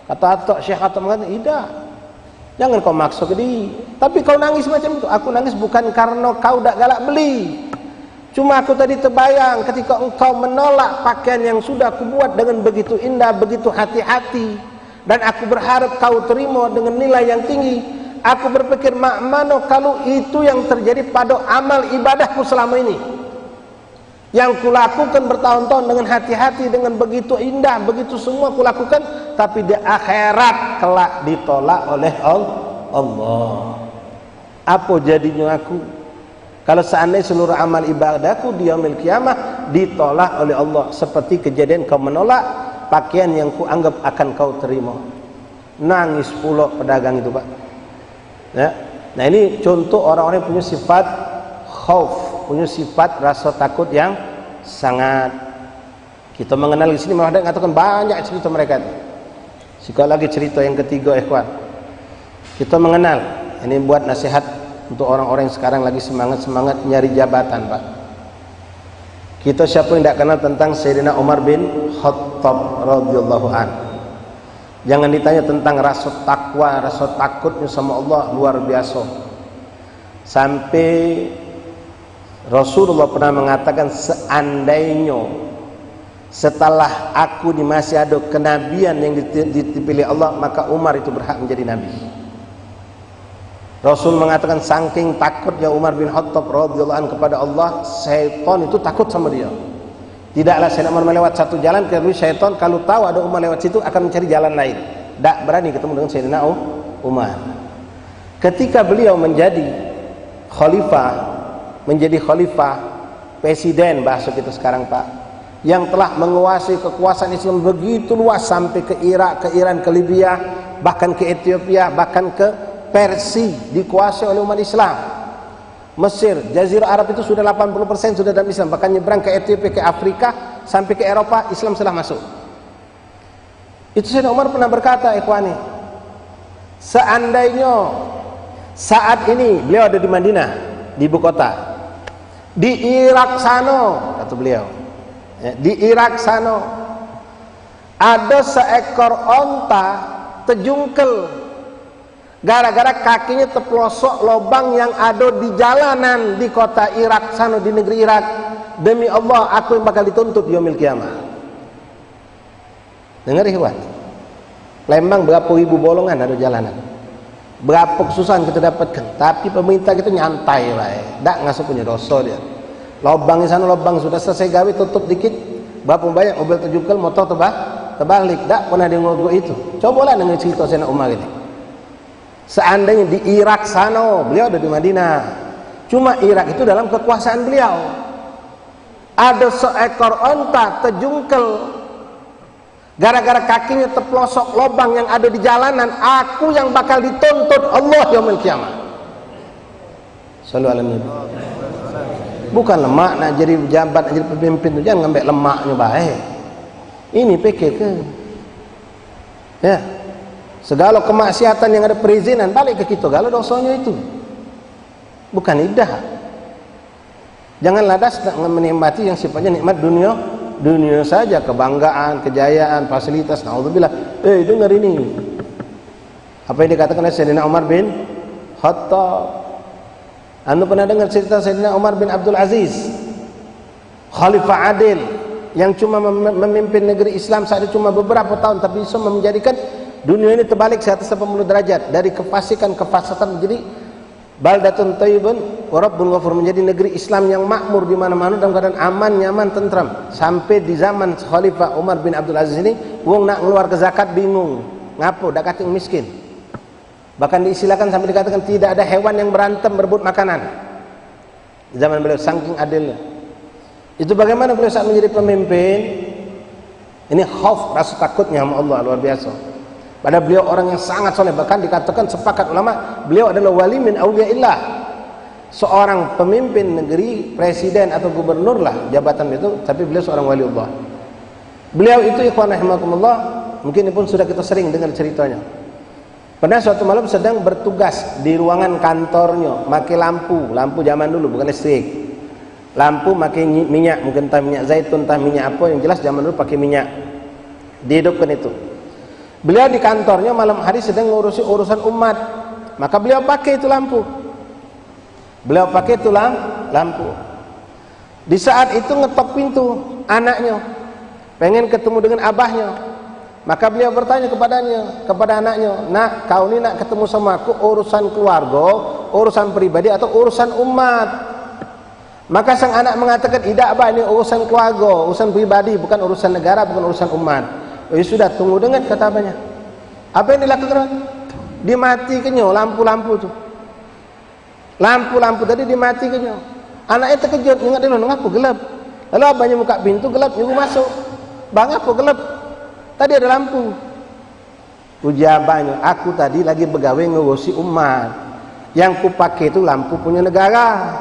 Kata Atta, Syekh Atta mengatakan, tidak. Jangan kau maksa ke dia. Tapi kau nangis macam itu. Aku nangis bukan karena kau tak galak beli. Cuma aku tadi terbayang ketika engkau menolak pakaian yang sudah aku buat dengan begitu indah, begitu hati-hati, dan aku berharap kau terima dengan nilai yang tinggi. Aku berpikir, mana kalau itu yang terjadi pada amal ibadahku selama ini, yang kulakukan bertahun-tahun dengan hati-hati, dengan begitu indah, begitu semua kulakukan, tapi di akhirat kelak ditolak oleh Allah. Apa jadinya aku? Kalau seandainya seluruh amal ibadahku di yaumil qiyamah ditolak oleh Allah, seperti kejadian kau menolak pakaian yang kuanggap akan kau terima. Nangis pula pedagang itu, Pak. Ya. Nah, ini contoh orang-orang yang punya sifat khauf, punya sifat rasa takut yang sangat. Kita mengenal di sini Muhammad mengatakan banyak cerita mereka itu. Sekali lagi cerita yang ketiga, ikhwan. Kita mengenal, ini buat nasihat untuk orang-orang yang sekarang lagi semangat-semangat nyari jabatan, Pak. Kita siapa yang tidak kenal tentang Sayyidina Umar bin Khattab radhiyallahu an. Jangan ditanya tentang rasa takwa, rasa takutnya sama Allah luar biasa. Sampai Rasulullah pernah mengatakan, seandainya setelah aku masih ada kenabian yang dipilih Allah, maka Umar itu berhak menjadi nabi. Rasul mengatakan saking takutnya Umar bin Khattab radhiyallahu anhu kepada Allah, syaitan itu takut sama dia. Tidaklah Sayyidina Umar melewat satu jalan, kalau syaitan kalau tahu ada Umar lewat situ akan mencari jalan lain. Tak berani ketemu dengan Sayyidina Umar. Ketika beliau menjadi khalifah, presiden bahasa kita sekarang, Pak, yang telah menguasai kekuasaan Islam begitu luas sampai ke Irak, ke Iran, ke Libya, bahkan ke Ethiopia, bahkan ke Persia dikuasai oleh umat Islam. Mesir, Jazirah Arab itu sudah 80% sudah dalam Islam, bahkan nyebrang ke Ethiopia, ke Afrika, sampai ke Eropa, Islam sudah masuk. Itu Sayyidina Umar pernah berkata, ikhwani, seandainya saat ini beliau ada di Madinah, di ibu kota, di Irak sana, kata beliau, di Irak sana ada seekor onta terjungkel gara-gara kakinya terpelosok lubang yang ada di jalanan di kota Irak sana, di negeri Irak. Demi Allah, aku yang bakal dituntut di yaumil qiyamah. Dengar ikhwan, Lembang berapa ribu bolongan ada jalanan, berapa kesusahan kita dapatkan, tapi pemerintah kita nyantai lah, tak ngasih punya dosa dia. Lubang di sana, lubang sudah selesai gawe, tutup dikit, berapa banyak mobil terjungkel, motor terbalik, tak pernah dia ngobrol itu. Cobalah dengan cerita Sayyidina Umar ini. Seandainya di Irak sana, beliau ada di Madinah, cuma Irak itu dalam kekuasaan beliau, ada seekor onta terjungkel gara-gara kakinya terpelosok lubang yang ada di jalanan, aku yang bakal dituntut Allah yaumil qiyamah. Sallallahu alaihi wasallam. Bukan lemak nak jadi pejabat, nak jadi pemimpin tu, jangan ngambil lemaknya baik. Ini PKK. Ya. Segala kemaksiatan yang ada perizinan balik ke kita, kalau dosanya itu bukan lidah. Janganlah das menikmati yang sifatnya nikmat dunia saja, kebanggaan, kejayaan, fasilitas. Naudzubillah. Dengar ini, apa yang dikatakan oleh Sayyidina Umar bin Khattab. Anda pernah dengar cerita Sayyidina Umar bin Abdul Aziz, khalifah adil yang cuma memimpin negeri Islam saat itu cuma beberapa tahun, tapi bisa menjadikan dunia ini terbalik 180 derajat, dari kefasikan, kefasatan menjadi baldatun thayyibun wa rabbun ghafur, menjadi negeri Islam yang makmur di mana-mana dalam keadaan aman, nyaman, tentram. Sampai di zaman Khalifah Umar bin Abdul Aziz ini, wong nak keluar ke zakat bingung, ngapo dak kating miskin. Bahkan diistilahkan sampai dikatakan tidak ada hewan yang berantem berebut makanan. Di zaman beliau saking adilnya. Itu bagaimana beliau saat menjadi pemimpin. Ini khauf, rasa takutnya sama Allah luar biasa. Padahal beliau orang yang sangat soleh, bahkan dikatakan sepakat ulama beliau adalah wali min auliyaillah, seorang pemimpin negeri, presiden atau gubernur lah jabatan itu, tapi beliau seorang wali Allah. Beliau itu ikhwan rahimakumullah, mungkin ini pun sudah kita sering dengar ceritanya. Pernah suatu malam sedang bertugas di ruangan kantornya, pakai lampu zaman dulu bukan listrik, lampu pakai minyak, mungkin entah minyak zaitun, entah minyak apa, yang jelas zaman dulu pakai minyak, dihidupkan itu. Beliau di kantornya malam hari sedang ngurusi urusan umat, maka beliau pakai itu lampu. Lampu. Di saat itu ngetok pintu anaknya, pengen ketemu dengan abahnya. Maka beliau bertanya kepada anaknya, "Nak, kau ini nak ketemu sama aku urusan keluarga, urusan pribadi atau urusan umat?" Maka sang anak mengatakan, "Tidak, Abah, ini urusan keluarga, urusan pribadi, bukan urusan negara, bukan urusan umat." "Oh, ya sudah, tunggu dengar," kata abahnya. Apa yang dilakukan? Dimatikannya lampu-lampu itu. Lampu-lampu tadi dimatikannya. Anaknya terkejut, ingat dulu, ngapa gelap? Lalu abahnya buka pintu, gelap, nyuruh masuk. Bang, apa gelap? Tadi ada lampu. Uji abahnya, aku tadi lagi begawe ngurusi umat. Yang kupakai itu lampu punya negara.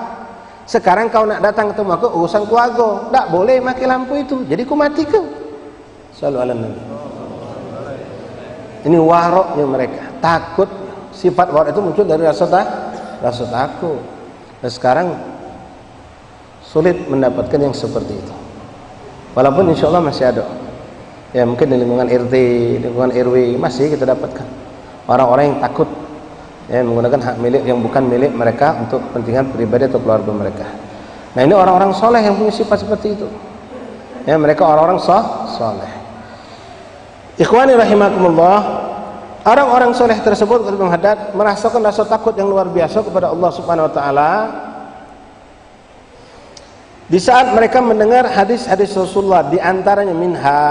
Sekarang kau nak datang ketemu aku urusan keluarga, tak boleh pakai lampu itu. Jadi ku mati ke? Sallallahu alaihi wasallam. Ini waroknya mereka, takut. Sifat warok itu muncul dari rasa takut. Dan sekarang sulit mendapatkan yang seperti itu. Walaupun insya Allah masih ada. Ya mungkin di lingkungan RT, lingkungan RW masih kita dapatkan orang-orang yang takut ya menggunakan hak milik yang bukan milik mereka untuk kepentingan pribadi atau keluarga mereka. Nah ini orang-orang soleh yang punya sifat seperti itu. Ya mereka orang-orang soleh. Ikhwani rahimakumullah, orang-orang soleh tersebut Imam Haddad merasakan rasa takut yang luar biasa kepada Allah Subhanahu Wa Taala. Di saat mereka mendengar hadis-hadis Rasulullah, di antaranya minha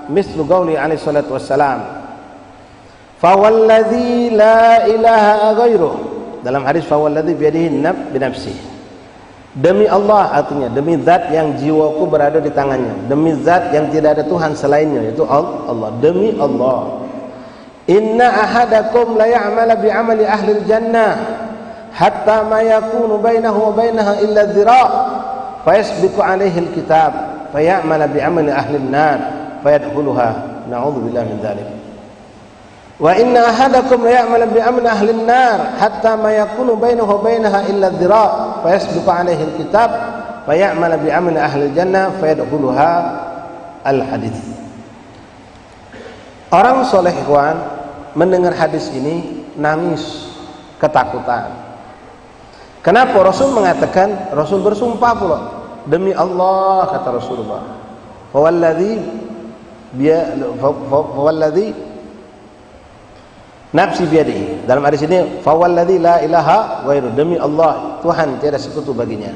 mislu qauli alaihi salatu wassalam, fawalladzi la ilaha ghairuh, dalam hadis fawalladzi biyadihi binafsi, demi Allah, artinya demi zat yang jiwaku berada di tangannya, demi zat yang tidak ada Tuhan selainnya, yaitu Allah, demi Allah, inna ahadakum la ya'mala bi amali ahli jannah hatta ma yakunu bainahu wa bainaha illa dhira' fayasbiqu alaihi alkitab fayamala bi amali ahli an-nar fayadkhuluha, na'udzubillahi min dzalik. Wa inna ahadakum la ya'malu bi amali ahli an-nar hatta ma yakunu bainahu wa bainaha illa dhira' fayasbiqu alaihi al-kitab fayamala bi amali ahli al-jannah fayadkhuluha al-hadits. Orang soleh ikhwan mendengar hadis ini nangis ketakutan. Kenapa? Rasul mengatakan, Rasul bersumpah pula, demi Allah, kata Rasulullah, fawalladzi nafsi biyadihi, dalam hadis ini fawalladzi la ilaha ghairu, demi Allah, Tuhan tiada sekutu baginya,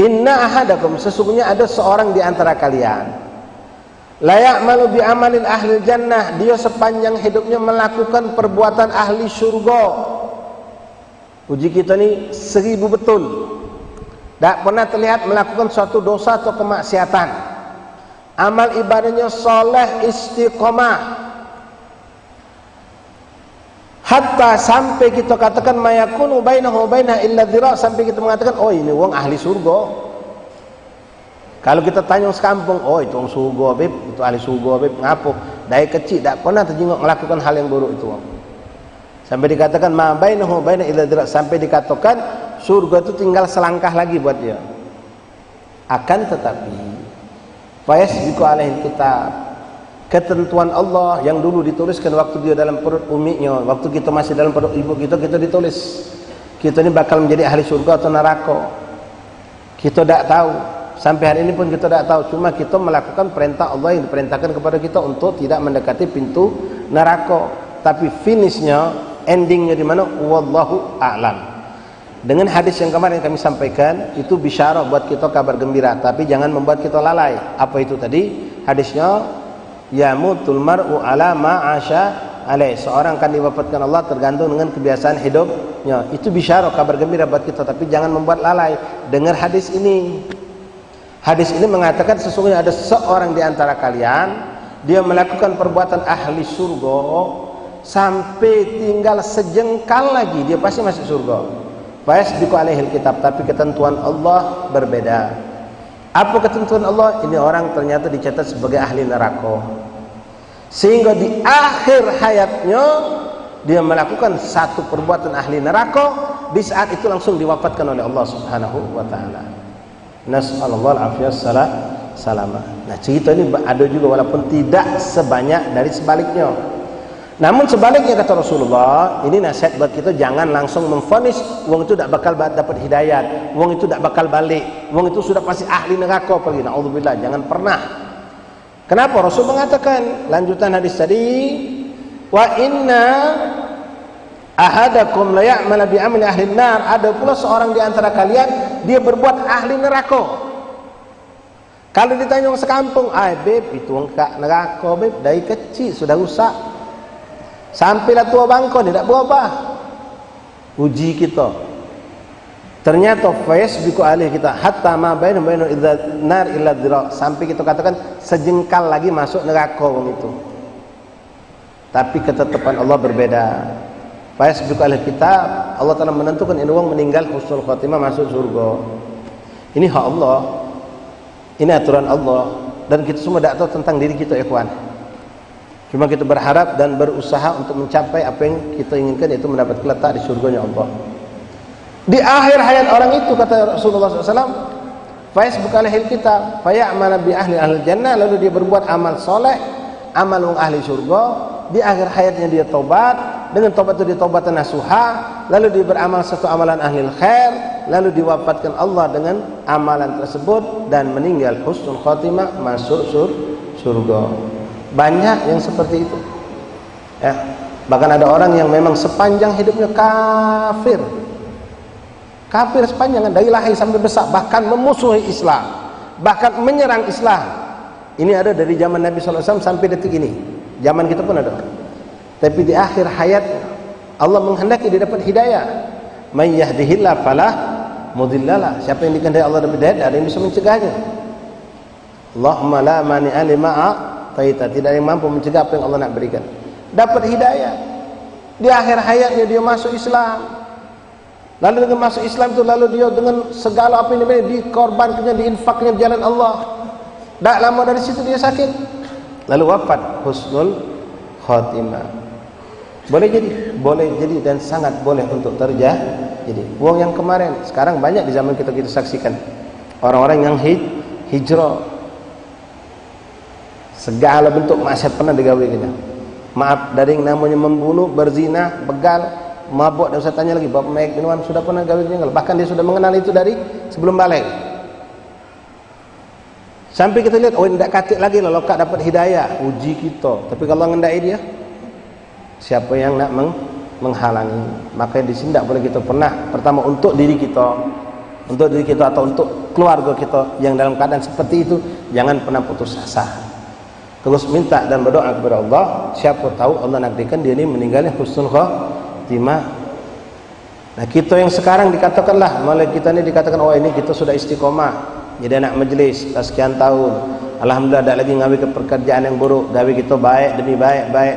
inna ahadakum, sesungguhnya ada seorang di antara kalian, la ya'malu bi amalil ahli jannah, dia sepanjang hidupnya melakukan perbuatan ahli surga. Uji kita ni 1000 betul, tak pernah terlihat melakukan suatu dosa atau kemaksiatan, amal ibadahnya soleh istiqomah, hatta sampai kita katakan mayakunu bainahu bainah illa dhira', sampai kita mengatakan oh ini wong ahli surga. Kalau kita tanya sekampung, oh itu wong surga beb, itu ahli surga beb, ngapo dari kecil tak pernah terjenguk melakukan hal yang buruk itu wong. Sampai dikatakan ma bainahu bainah illa dhira', sampai dikatakan surga itu tinggal selangkah lagi buat dia. Akan tetapi fayasbiqu alaihi kitab, ketentuan Allah yang dulu dituliskan waktu dia dalam perut uminya, waktu kita masih dalam perut ibu kita ditulis kita ini bakal menjadi ahli surga atau neraka. Kita tidak tahu, sampai hari ini pun kita tidak tahu, cuma kita melakukan perintah Allah yang diperintahkan kepada kita untuk tidak mendekati pintu neraka. Tapi finishnya, endingnya di mana? Wallahu a'lam. Dengan hadis yang kemarin kami sampaikan, itu bisyarah buat kita, kabar gembira, tapi jangan membuat kita lalai. Apa itu tadi? Hadisnya, yamutul mar'u ala ma'asha alaih, seorang akan diwafatkan Allah tergantung dengan kebiasaan hidupnya. Itu bisyarah, kabar gembira buat kita, tapi jangan membuat lalai. Dengar hadis ini. Hadis ini mengatakan sesungguhnya ada seorang di antara kalian, dia melakukan perbuatan ahli surga sampai tinggal sejengkal lagi dia pasti masuk surga. Fayasbiqu alaihil kitab, tapi ketentuan Allah berbeda. Apa ketentuan Allah? Ini orang ternyata dicatat sebagai ahli neraka, sehingga di akhir hayatnya dia melakukan satu perbuatan ahli neraka, di saat itu langsung diwafatkan oleh Allah Subhanahu wa taala. Nas'alullah al-afiyah salamah. Nah, cerita ini ada juga walaupun tidak sebanyak dari sebaliknya. Namun sebaliknya kata Rasulullah, ini nasihat buat kita, jangan langsung memvonis wong itu tidak bakal dapat hidayat, wong itu tidak bakal balik, wong itu sudah pasti ahli neraka pergi. Naudzubillah, jangan pernah. Kenapa? Rasul mengatakan lanjutan hadis tadi, wa inna ahadakum la ya'mal bi amali ahli nar, ada pula seorang di antara kalian dia berbuat ahli neraka. Kalau ditanya orang sekampung, beb itu wong neraka beb, dari kecil sudah rusak. Sampailah tua bangkon, tidak berubah. Uji kita. Ternyata fayasbiqu alaihi kita hatta ma baina idza nar illa dhira, sampai kita katakan sejengkal lagi masuk neraka wong itu. Tapi ketetapan Allah berbeda. Fayasbiqu alaihi kitab, Allah Taala menentukan ini wong meninggal husnul khatimah masuk surga. Ini hak Allah. Ini aturan Allah, dan kita semua tidak tahu tentang diri kita, ikhwan. Cuma kita berharap dan berusaha untuk mencapai apa yang kita inginkan, yaitu mendapat letak di surganya Allah. Di akhir hayat orang itu, kata Rasulullah SAW, fayasbiqu alaihil kitab faya'mal bi ahli jannah, lalu dia berbuat amal soleh, amal ahli surga. Di akhir hayatnya dia tobat, dengan tobat itu dia taubat nasuha, lalu dia beramal satu amalan ahli khair, lalu diwafatkan Allah dengan amalan tersebut dan meninggal husnul khatimah masuk surga. Banyak yang seperti itu, ya. Bahkan ada orang yang memang sepanjang hidupnya kafir sepanjang, dari lahir sampai besar, bahkan memusuhi Islam, bahkan menyerang Islam. Ini ada dari zaman Nabi SAW sampai detik ini, zaman kita pun ada. Tapi di akhir hayat Allah menghendaki dia dapat hidayah. May yahdihillah falah mudhillalah, siapa yang dikehendaki Allah dapat hidayah, ada yang bisa mencegahnya. Allahumma la mani'a lima a'taita, tidak ada yang mampu mencegah apa yang Allah nak berikan. Dapat hidayah di akhir hayatnya, dia masuk Islam. Lalu dengan masuk Islam itu, lalu dia dengan segala apa yang dikorbankannya, diinfaknya di jalan Allah. Tak lama dari situ dia sakit, lalu wafat husnul khatimah. Boleh jadi dan sangat boleh untuk terjadi. Wong yang kemarin, sekarang banyak di zaman kita saksikan orang-orang yang hijrah, segala bentuk maksiat pernah digawe. Maaf, dari yang namanya membunuh, berzina, begal, mabuk, dan saya tanya lagi, bab maik minuman sudah pernah gawe tinggal. Bahkan dia sudah mengenal itu dari sebelum balik. Sampai kita lihat, oh tidak katik lagi lah, lokak dapat hidayah, uji kita. Tapi kalau ngendai dia, siapa yang nak menghalangi? Maka di sini tidak boleh kita pernah, pertama untuk diri kita atau untuk keluarga kita yang dalam keadaan seperti itu, jangan pernah putus asa. Terus minta dan berdoa kepada Allah. Siapa tahu Allah nakdirkan dia ini meninggalnya husnul khatimah. Nah, kita yang sekarang dikatakanlah, malah kita ini dikatakan, oh ini kita sudah istiqomah, jadi anak majlis sekian tahun, alhamdulillah tidak lagi ngawi ke pekerjaan yang buruk, gawe kita baik demi baik, baik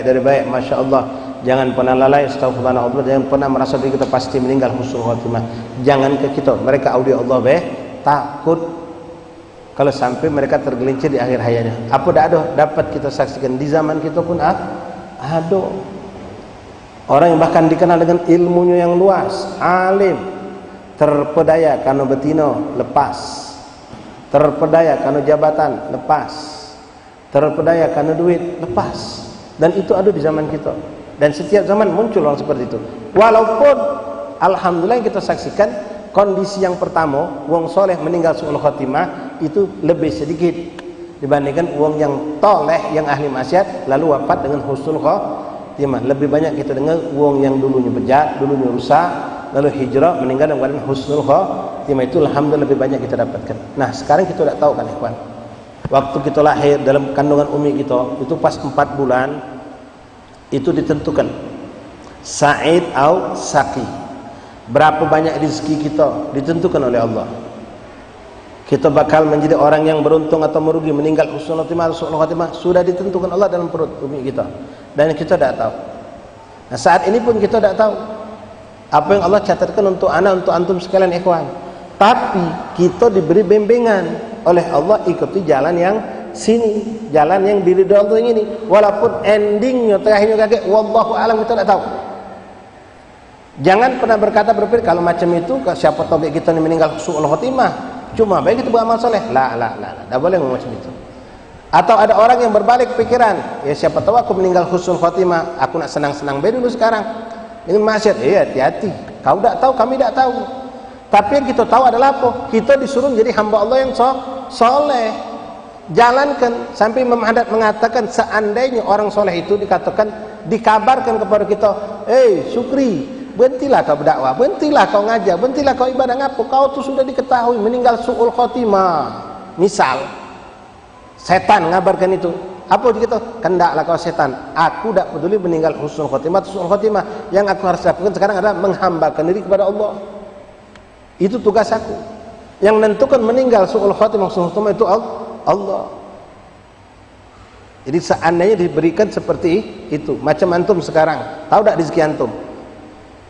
dari baik, masya Allah. Jangan pernah lalai, astagfirullah, jangan pernah merasa diri kita pasti meninggal husnul khatimah. Jangan ke kita, mereka aulia Allah takut kalau sampai mereka tergelincir di akhir hayatnya. Apa dah ada dapat kita saksikan di zaman kita pun ada orang yang bahkan dikenal dengan ilmunya yang luas, alim, terpedaya karena betino lepas, terpedaya karena jabatan lepas, terpedaya karena duit lepas. Dan itu ada di zaman kita, dan setiap zaman muncul orang seperti itu. Walaupun alhamdulillah yang kita saksikan kondisi yang pertama, wong soleh meninggal su'ul khatimah itu lebih sedikit dibandingkan wong yang toleh, yang ahli maksiat lalu wafat dengan husnul khatimah. Lebih banyak kita dengar wong yang dulunya bejat, dulunya rusak, lalu hijrah meninggal dengan husnul khatimah. Itu alhamdulillah lebih banyak kita dapatkan. Nah, sekarang kita tidak tahu kan, ikhwan, waktu kita lahir dalam kandungan umi kita itu pas 4 bulan itu ditentukan sa'id atau saqi. Berapa banyak rezeki kita ditentukan oleh Allah. Kita bakal menjadi orang yang beruntung atau merugi, meninggal husnul khatimah sudah ditentukan Allah dalam perut umi kita, dan kita tidak tahu. Nah, saat ini pun kita tidak tahu apa yang Allah catatkan untuk anak, untuk antum sekalian, ikhwan. Tapi kita diberi bimbingan oleh Allah, ikuti jalan yang sini, jalan yang diridhoi Allah ini, walaupun endingnya terakhirnya kaget wallahu alam, kita tidak tahu. Jangan pernah berpikir kalau macam itu, siapa tahu kita ini meninggal husnul khatimah, cuma baik kita beramal soleh. Tak boleh ngomong macam itu. Atau ada orang yang berbalik pikiran, ya siapa tahu aku meninggal husnul khatimah, aku nak senang-senang dulu sekarang. Ini maksiat, hati-hati. Kau tidak tahu, kami tidak tahu. Tapi yang kita tahu adalah apa? Kita disuruh menjadi hamba Allah yang soleh. Jalankan. Sampai Imam Ahmad mengatakan, seandainya orang soleh itu dikabarkan kepada kita, Syukri, berhentilah kau berdakwah, berhentilah kau ngajar, berhentilah kau ibadah, ngapo kau tu sudah diketahui meninggal su'ul khatimah. Misal setan ngabarkan itu, apa kita? Kendaklah kau setan, aku tak peduli meninggal husnul khatimah, su'ul khatimah. Yang aku harus lakukan sekarang adalah menghambakan diri kepada Allah. Itu tugas aku. Yang menentukan meninggal su'ul khatimah itu Allah. Jadi seandainya diberikan seperti itu, macam antum sekarang, tahu tak rezeki antum?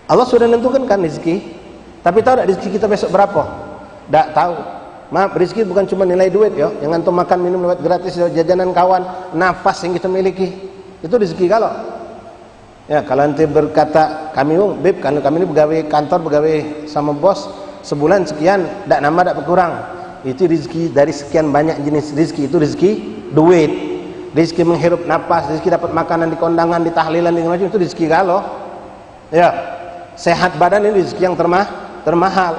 Allah sudah menentukan kan rezeki, tapi tahu tak rezeki kita besok berapa? Tak tahu. Maaf, rezeki bukan cuma nilai duit ya, yang antum makan minum lewat gratis, jajanan kawan, nafas yang kita miliki, itu rezeki kalau. Ya, kalau nanti berkata kami beb, kalau kami ini pegawai kantor, pegawai sama bos, sebulan sekian, tak nambah tak berkurang. Itu rezeki dari sekian banyak jenis rezeki, itu rezeki duit. Rezeki menghirup napas, rezeki dapat makanan di kondangan, di tahlilan, di macam itu rezeki kalau. Ya, sehat badan ini rezeki yang termahal.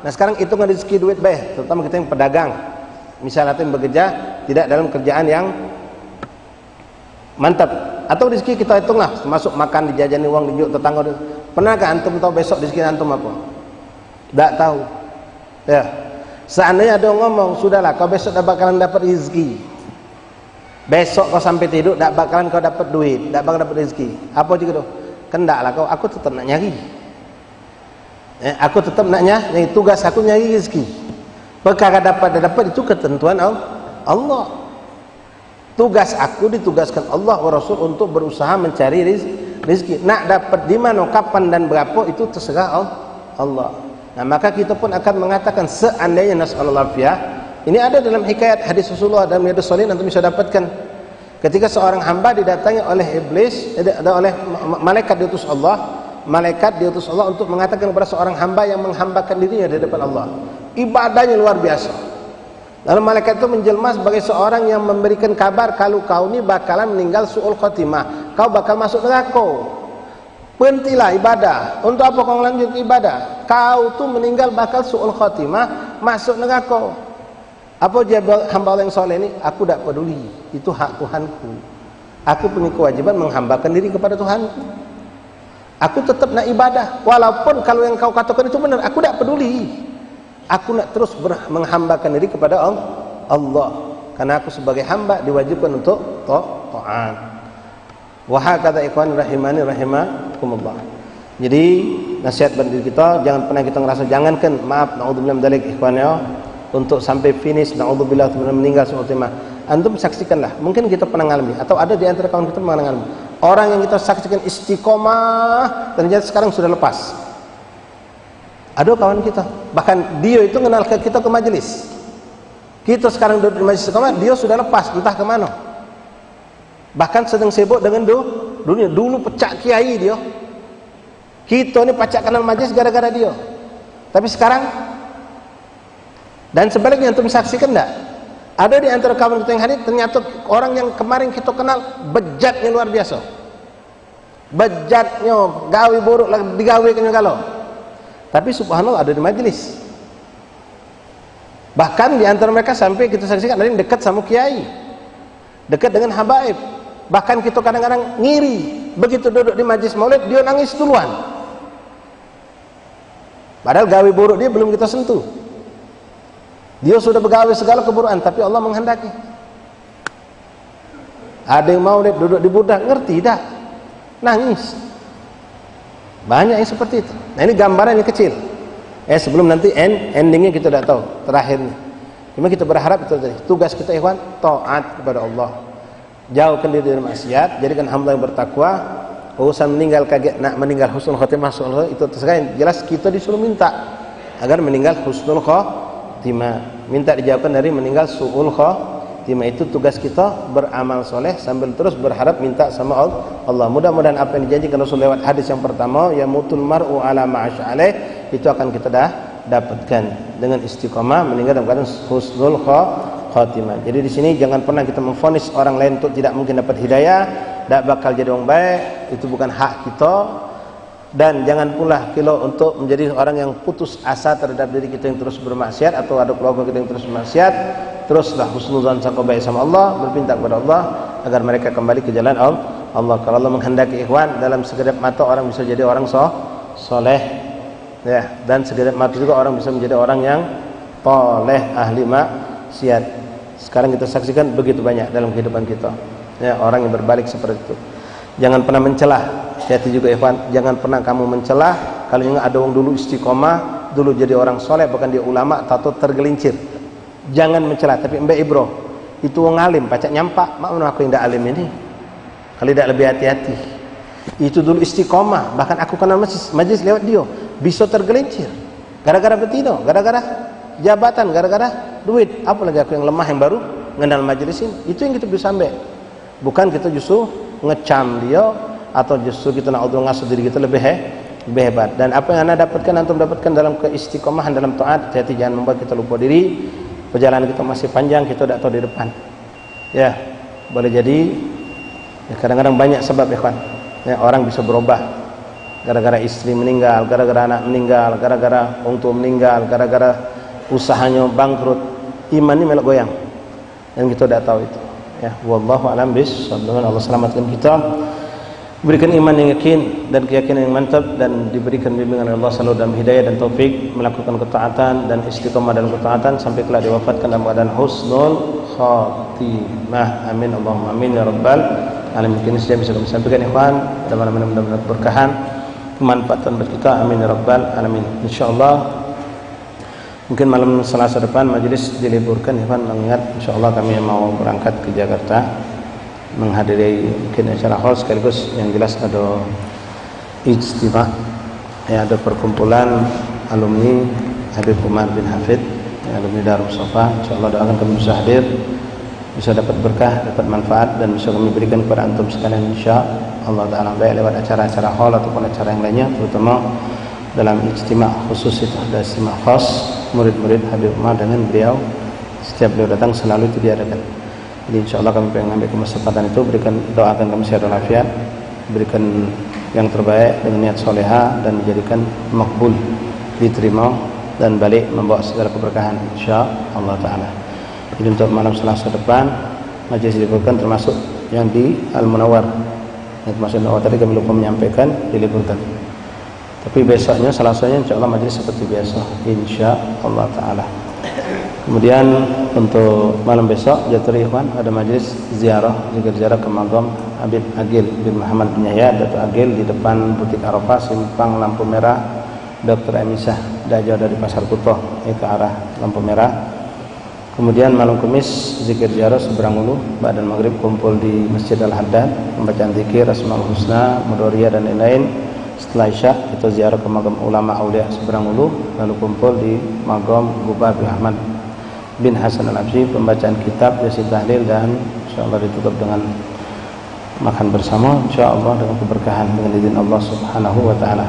Nah sekarang hitungan rezeki duit baik, terutama kita yang pedagang. Misalnya yang bekerja tidak dalam kerjaan yang mantap, atau rezeki kita hitunglah, termasuk makan, dijajani uang, dijuk tetangga. Pernahkah antum tahu besok rezeki antum apa? Tak tahu. Ya, seandainya ada yang ngomong, sudahlah kau besok dah bakalan dapat rezeki. Besok kau sampai tidur tak bakalan kau dapat duit, tak bakalan dapat rezeki. Apa juga tu? Kendaklah kau, aku tetap nak nyari. Aku tetap nak nyari, tugas aku nyari rezeki. Perkara dapat itu ketentuan Allah. Tugas aku ditugaskan Allah wa Rasul untuk berusaha mencari rezeki. Nak dapat di mana, kapan dan berapa itu terserah Allah. Nah maka kita pun akan mengatakan seandainya nasallallahu alaihi. Ini ada dalam hikayat hadis Rasulullah dalam Riyadhus Shalihin, nanti bisa dapatkan. Ketika seorang hamba didatangi oleh iblis, oleh malaikat diutus Allah untuk mengatakan kepada seorang hamba yang menghambakan dirinya di depan Allah, ibadahnya luar biasa. Lalu malaikat itu menjelma sebagai seorang yang memberikan kabar kalau kau ini bakalan meninggal su'ul khatimah, kau bakal masuk neraka. Berhentilah ibadah. Untuk apa kau lanjut ibadah? Kau tuh meninggal bakal su'ul khatimah, masuk neraka. Apa jawab hamba Allah yang soleh ini? Aku tak peduli, itu hak Tuhanku. Aku punya kewajiban menghambakan diri kepada Tuhanku. Aku tetap nak ibadah, walaupun kalau yang kau katakan itu benar, aku tak peduli. Aku nak terus menghambakan diri kepada Allah, karena aku sebagai hamba diwajibkan untuk taat. Wa hakadha ikhwan rahimani rahimakumullah. Jadi nasihat bagi diri kita, jangan pernah kita ngerasa jangankan maaf naudzubillah min dzalik ikhwan ya, untuk sampai finish naudzubillah meninggal su'ul khatimah. Antum saksikanlah, mungkin kita pernah ngalami atau ada di antara kawan kita pernah ngalami. Orang yang kita saksikan istiqomah ternyata sekarang sudah lepas. Ada kawan kita, bahkan dia itu kenal kita ke majelis. Kita sekarang duduk di majelis istiqomah, dia sudah lepas entah ke mana. Bahkan sedang sibuk dengan dunia. Dulu pecah kiai dia. Kita ni pacak kenal majelis gara-gara dia. Tapi sekarang, dan sebaliknya antum saksikan enggak? Ada di antara kawan kita yang hadir ternyata orang yang kemarin kita kenal bejatnya luar biasa. Bejatnya, gawe buruk lagi digawekannya kalau. Tapi subhanallah ada di majelis. Bahkan di antara mereka sampai kita saksikan ada yang dekat sama kiai, dekat dengan habaib. Bahkan kita kadang-kadang ngiri, begitu duduk di majelis maulid dia nangis duluan. Padahal gawe buruk dia belum kita sentuh. Dia sudah begawe segala keburukan, tapi Allah menghendaki. Ada yang maulid duduk di budak, ngerti dah, nangis. Banyak yang seperti itu. Nah ini gambaran yang kecil. Sebelum nanti endingnya kita tidak tahu, terakhirnya. Cuma kita berharap itu tadi. Tugas kita ikhwan, taat kepada Allah. Jauhkan diri dari maksiat, jadikan hamba yang bertakwa. Urusan meninggal kaget nak meninggal husnul khotimah itu terserah. Jelas kita disuruh minta agar meninggal husnul khotimah. Minta dijauhkan dari meninggal su'ul khotimah. Itu tugas kita, beramal soleh sambil terus berharap minta sama Allah. Mudah-mudahan apa yang dijanjikan Rasul lewat hadis yang pertama, ya mutul mar'u ala ma'asy'aleh, itu akan kita dapatkan dengan istiqamah meninggal dalam keadaan husnul khotimah. Jadi di sini jangan pernah kita memvonis orang lain untuk tidak mungkin dapat hidayah, tidak bakal jadi orang baik, itu bukan hak kita. Dan jangan pula kita untuk menjadi orang yang putus asa terhadap diri kita yang terus bermaksiat atau ada keluarga kita yang terus bermaksiat. Teruslah husnuzan sangka baik sama Allah, berpinta kepada Allah agar mereka kembali ke jalan Allah. Kalau Allah menghendaki ikhwan, dalam sekedap mata orang bisa jadi orang soleh, ya, dan sekedap mata juga orang bisa menjadi orang yang toleh, ahli maksiat. Sekarang kita saksikan begitu banyak dalam kehidupan kita, ya, orang yang berbalik seperti itu. Jangan pernah mencelah. Hati juga ikhwan, jangan pernah kamu mencelah. Kalau yang ada orang dulu istiqomah, dulu jadi orang soleh, bahkan dia ulama, tato tergelincir. Jangan mencela, tapi mbak ibro itu wong alim, pacak nyampak, mak aku yang ndak alim ini. Kali tidak lebih hati-hati. Itu dulu istiqomah, bahkan aku kenal majlis lewat dia, bisa tergelincir. Gara-gara betino, gara-gara jabatan, gara-gara duit. Apalagi aku yang lemah yang baru ngenal majlis ini. Itu yang kita bisa sampai. Bukan kita justru ngecam dia atau justru kita nak ngasut diri kita lebih hebat. Dan apa yang anda dapatkan, antum dapatkan dalam keistiqomahan dalam taat. Hati-hati, jangan membuat kita lupa diri. Perjalanan kita masih panjang, kita tidak tahu di depan. Ya, boleh jadi ya, kadang-kadang banyak sebab ya kawan. Ya, orang bisa berubah gara-gara istri meninggal, gara-gara anak meninggal, gara-gara orang tua meninggal, gara-gara usahanya bangkrut. Iman ini melok goyang. Dan kita tidak tahu itu. Ya, wallahu a'lam bishawab. Allah selamatkan kita, berikan iman yang yakin dan keyakinan yang mantap, dan diberikan bimbingan Allah selalu dalam hidayah dan taufik melakukan ketaatan dan istiqamah dalam ketaatan sampai kelak diwafatkan dalam keadaan husnul khatimah. Amin Allahumma amin ya rabbal alamin. Mungkin sudah bisa kami sampaikan ikhwan, dan mudah-mudahan berkahan kemanfaatan bagi kita. Amin ya rabbal alamin. Insyaallah mungkin malam Selasa depan majelis diliburkan ikhwan, mengingat insyaallah kami mau berangkat ke Jakarta menghadiri mungkin acara hall, sekaligus yang jelas ada ijtima, ya, ada perkumpulan alumni Habib Umar bin Hafid, ya, alumni Darul Safa. Insyaallah doakan kami bisa hadir, bisa dapat berkah, dapat manfaat, dan bisa kami berikan kepada antum sekalian insyaallah taala, baik lewat acara-acara hall ataupun acara yang lainnya, terutama dalam ijtima khusus itu ada ijtima khas murid-murid Habib Umar dengan beliau. Setiap beliau datang selalu itu diadakan. Jadi insyaallah kami pengen ambil kesempatan itu, berikan, doakan kami sehat walafiat, berikan yang terbaik dengan niat soleha, dan menjadikan makbul, diterima dan balik membawa segala keberkahan insyaallah taala. Jadi untuk malam Selasa depan majelis diliburkan, termasuk yang di Al Munawwar, yang termasuk tadi kami lupa menyampaikan, diliburkan. Tapi besoknya Selasanya insyaallah majelis seperti biasa insyaallah taala. Kemudian untuk malam besok Jaturi ikhwan ada majelis ziarah, zikir ziarah ke makam Habib Agil bin Muhammad bin Yahya Datuk Agil di depan butik Arafah, simpang lampu merah Dr. Emisah, dah jauh dari Pasar Kutoh ke arah lampu merah. Kemudian malam Kamis zikir ziarah seberang ulu, ba'dal maghrib kumpul di Masjid Al-Haddad, pembacaan zikir Asmaul Husna, Mudoriyah dan lain-lain. Setelah Isya kita ziarah ke makam ulama aulia seberang ulu, lalu kumpul di makam Gubab bin Ahmad bin Hasan Al-Absi, pembacaan kitab, yasin tahlil, dan insyaallah ditutup dengan makan bersama insyaallah dengan keberkahan dengan izin Allah Subhanahu wa taala.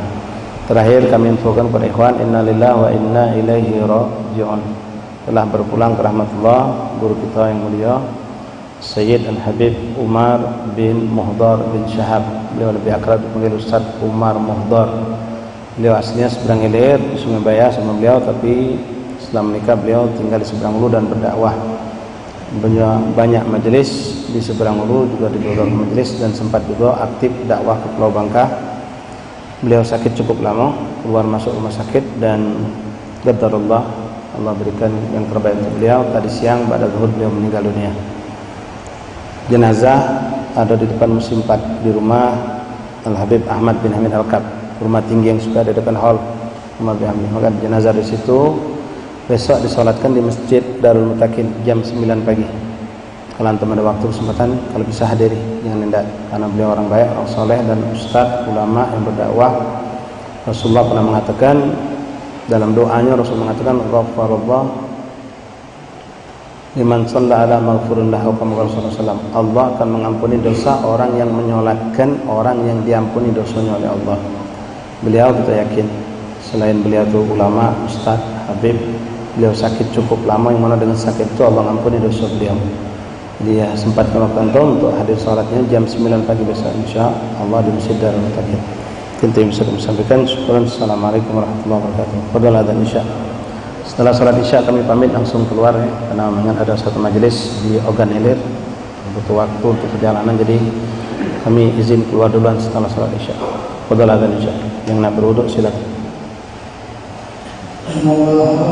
Terakhir kami infokan kepada ikhwan, innalillahi wa inna ilaihi raji'un. Telah berpulang ke rahmatullah guru kita yang mulia Sayyid Al-Habib Umar bin Muhdar bin Syahab. Beliau lebih akrab dipanggil Ustaz Umar Muhdar. Beliau aslinya seberang Hilir di Sungai Bayah sama beliau, tapi setelah menikah beliau tinggal di seberang Ulu dan berdakwah. Banyak majelis di seberang Ulu, juga di beberapa majelis, dan sempat juga aktif dakwah ke Pulau Bangka. Beliau sakit cukup lama, keluar masuk rumah sakit, dan qadarullah, Allah berikan yang terbaik untuk beliau. Tadi siang pada zuhur beliau meninggal dunia. Jenazah ada di depan musim 4 di rumah Al-Habib Ahmad bin Hamid Al-Kab, rumah tinggi yang sudah ada depan hall rumah bin Hamid. Maka jenazah di situ besok disolatkan di Masjid Darul Mutakin jam 9 pagi. Kalau antum ada waktu kesempatan, kalau bisa hadiri, jangan hendak, karena beliau orang baik, orang soleh, dan ustaz ulama yang berdakwah. Rasulullah pernah mengatakan dalam doanya, Rasul mengatakan ghafarallah liman shalla ala maghfurun lahu, kama Rasulullah SAW, Allah akan mengampuni dosa orang yang menyolatkan orang yang diampuni dosanya oleh Allah. Beliau kita yakin, selain beliau itu ulama, ustaz, habib, beliau sakit cukup lama, yang mana dengan sakit itu Allah mengampuni dosa beliau. Dia sempatkan waktu untuk hadir salatnya jam 9 pagi besok insyaallah di Masjid Darul Mutakin. Kita bisa kami sampaikan. Syukran. Assalamualaikum warahmatullahi wabarakatuh. Fadhal adzan isya. Setelah salat isya kami pamit langsung keluar, ya, karena memang ada satu majelis di Ogan Hilir, butuh waktu untuk perjalanan, jadi kami izin keluar duluan setelah salat isya. Fadhal adzan isya. Yang nak berwuduk silakan. Allah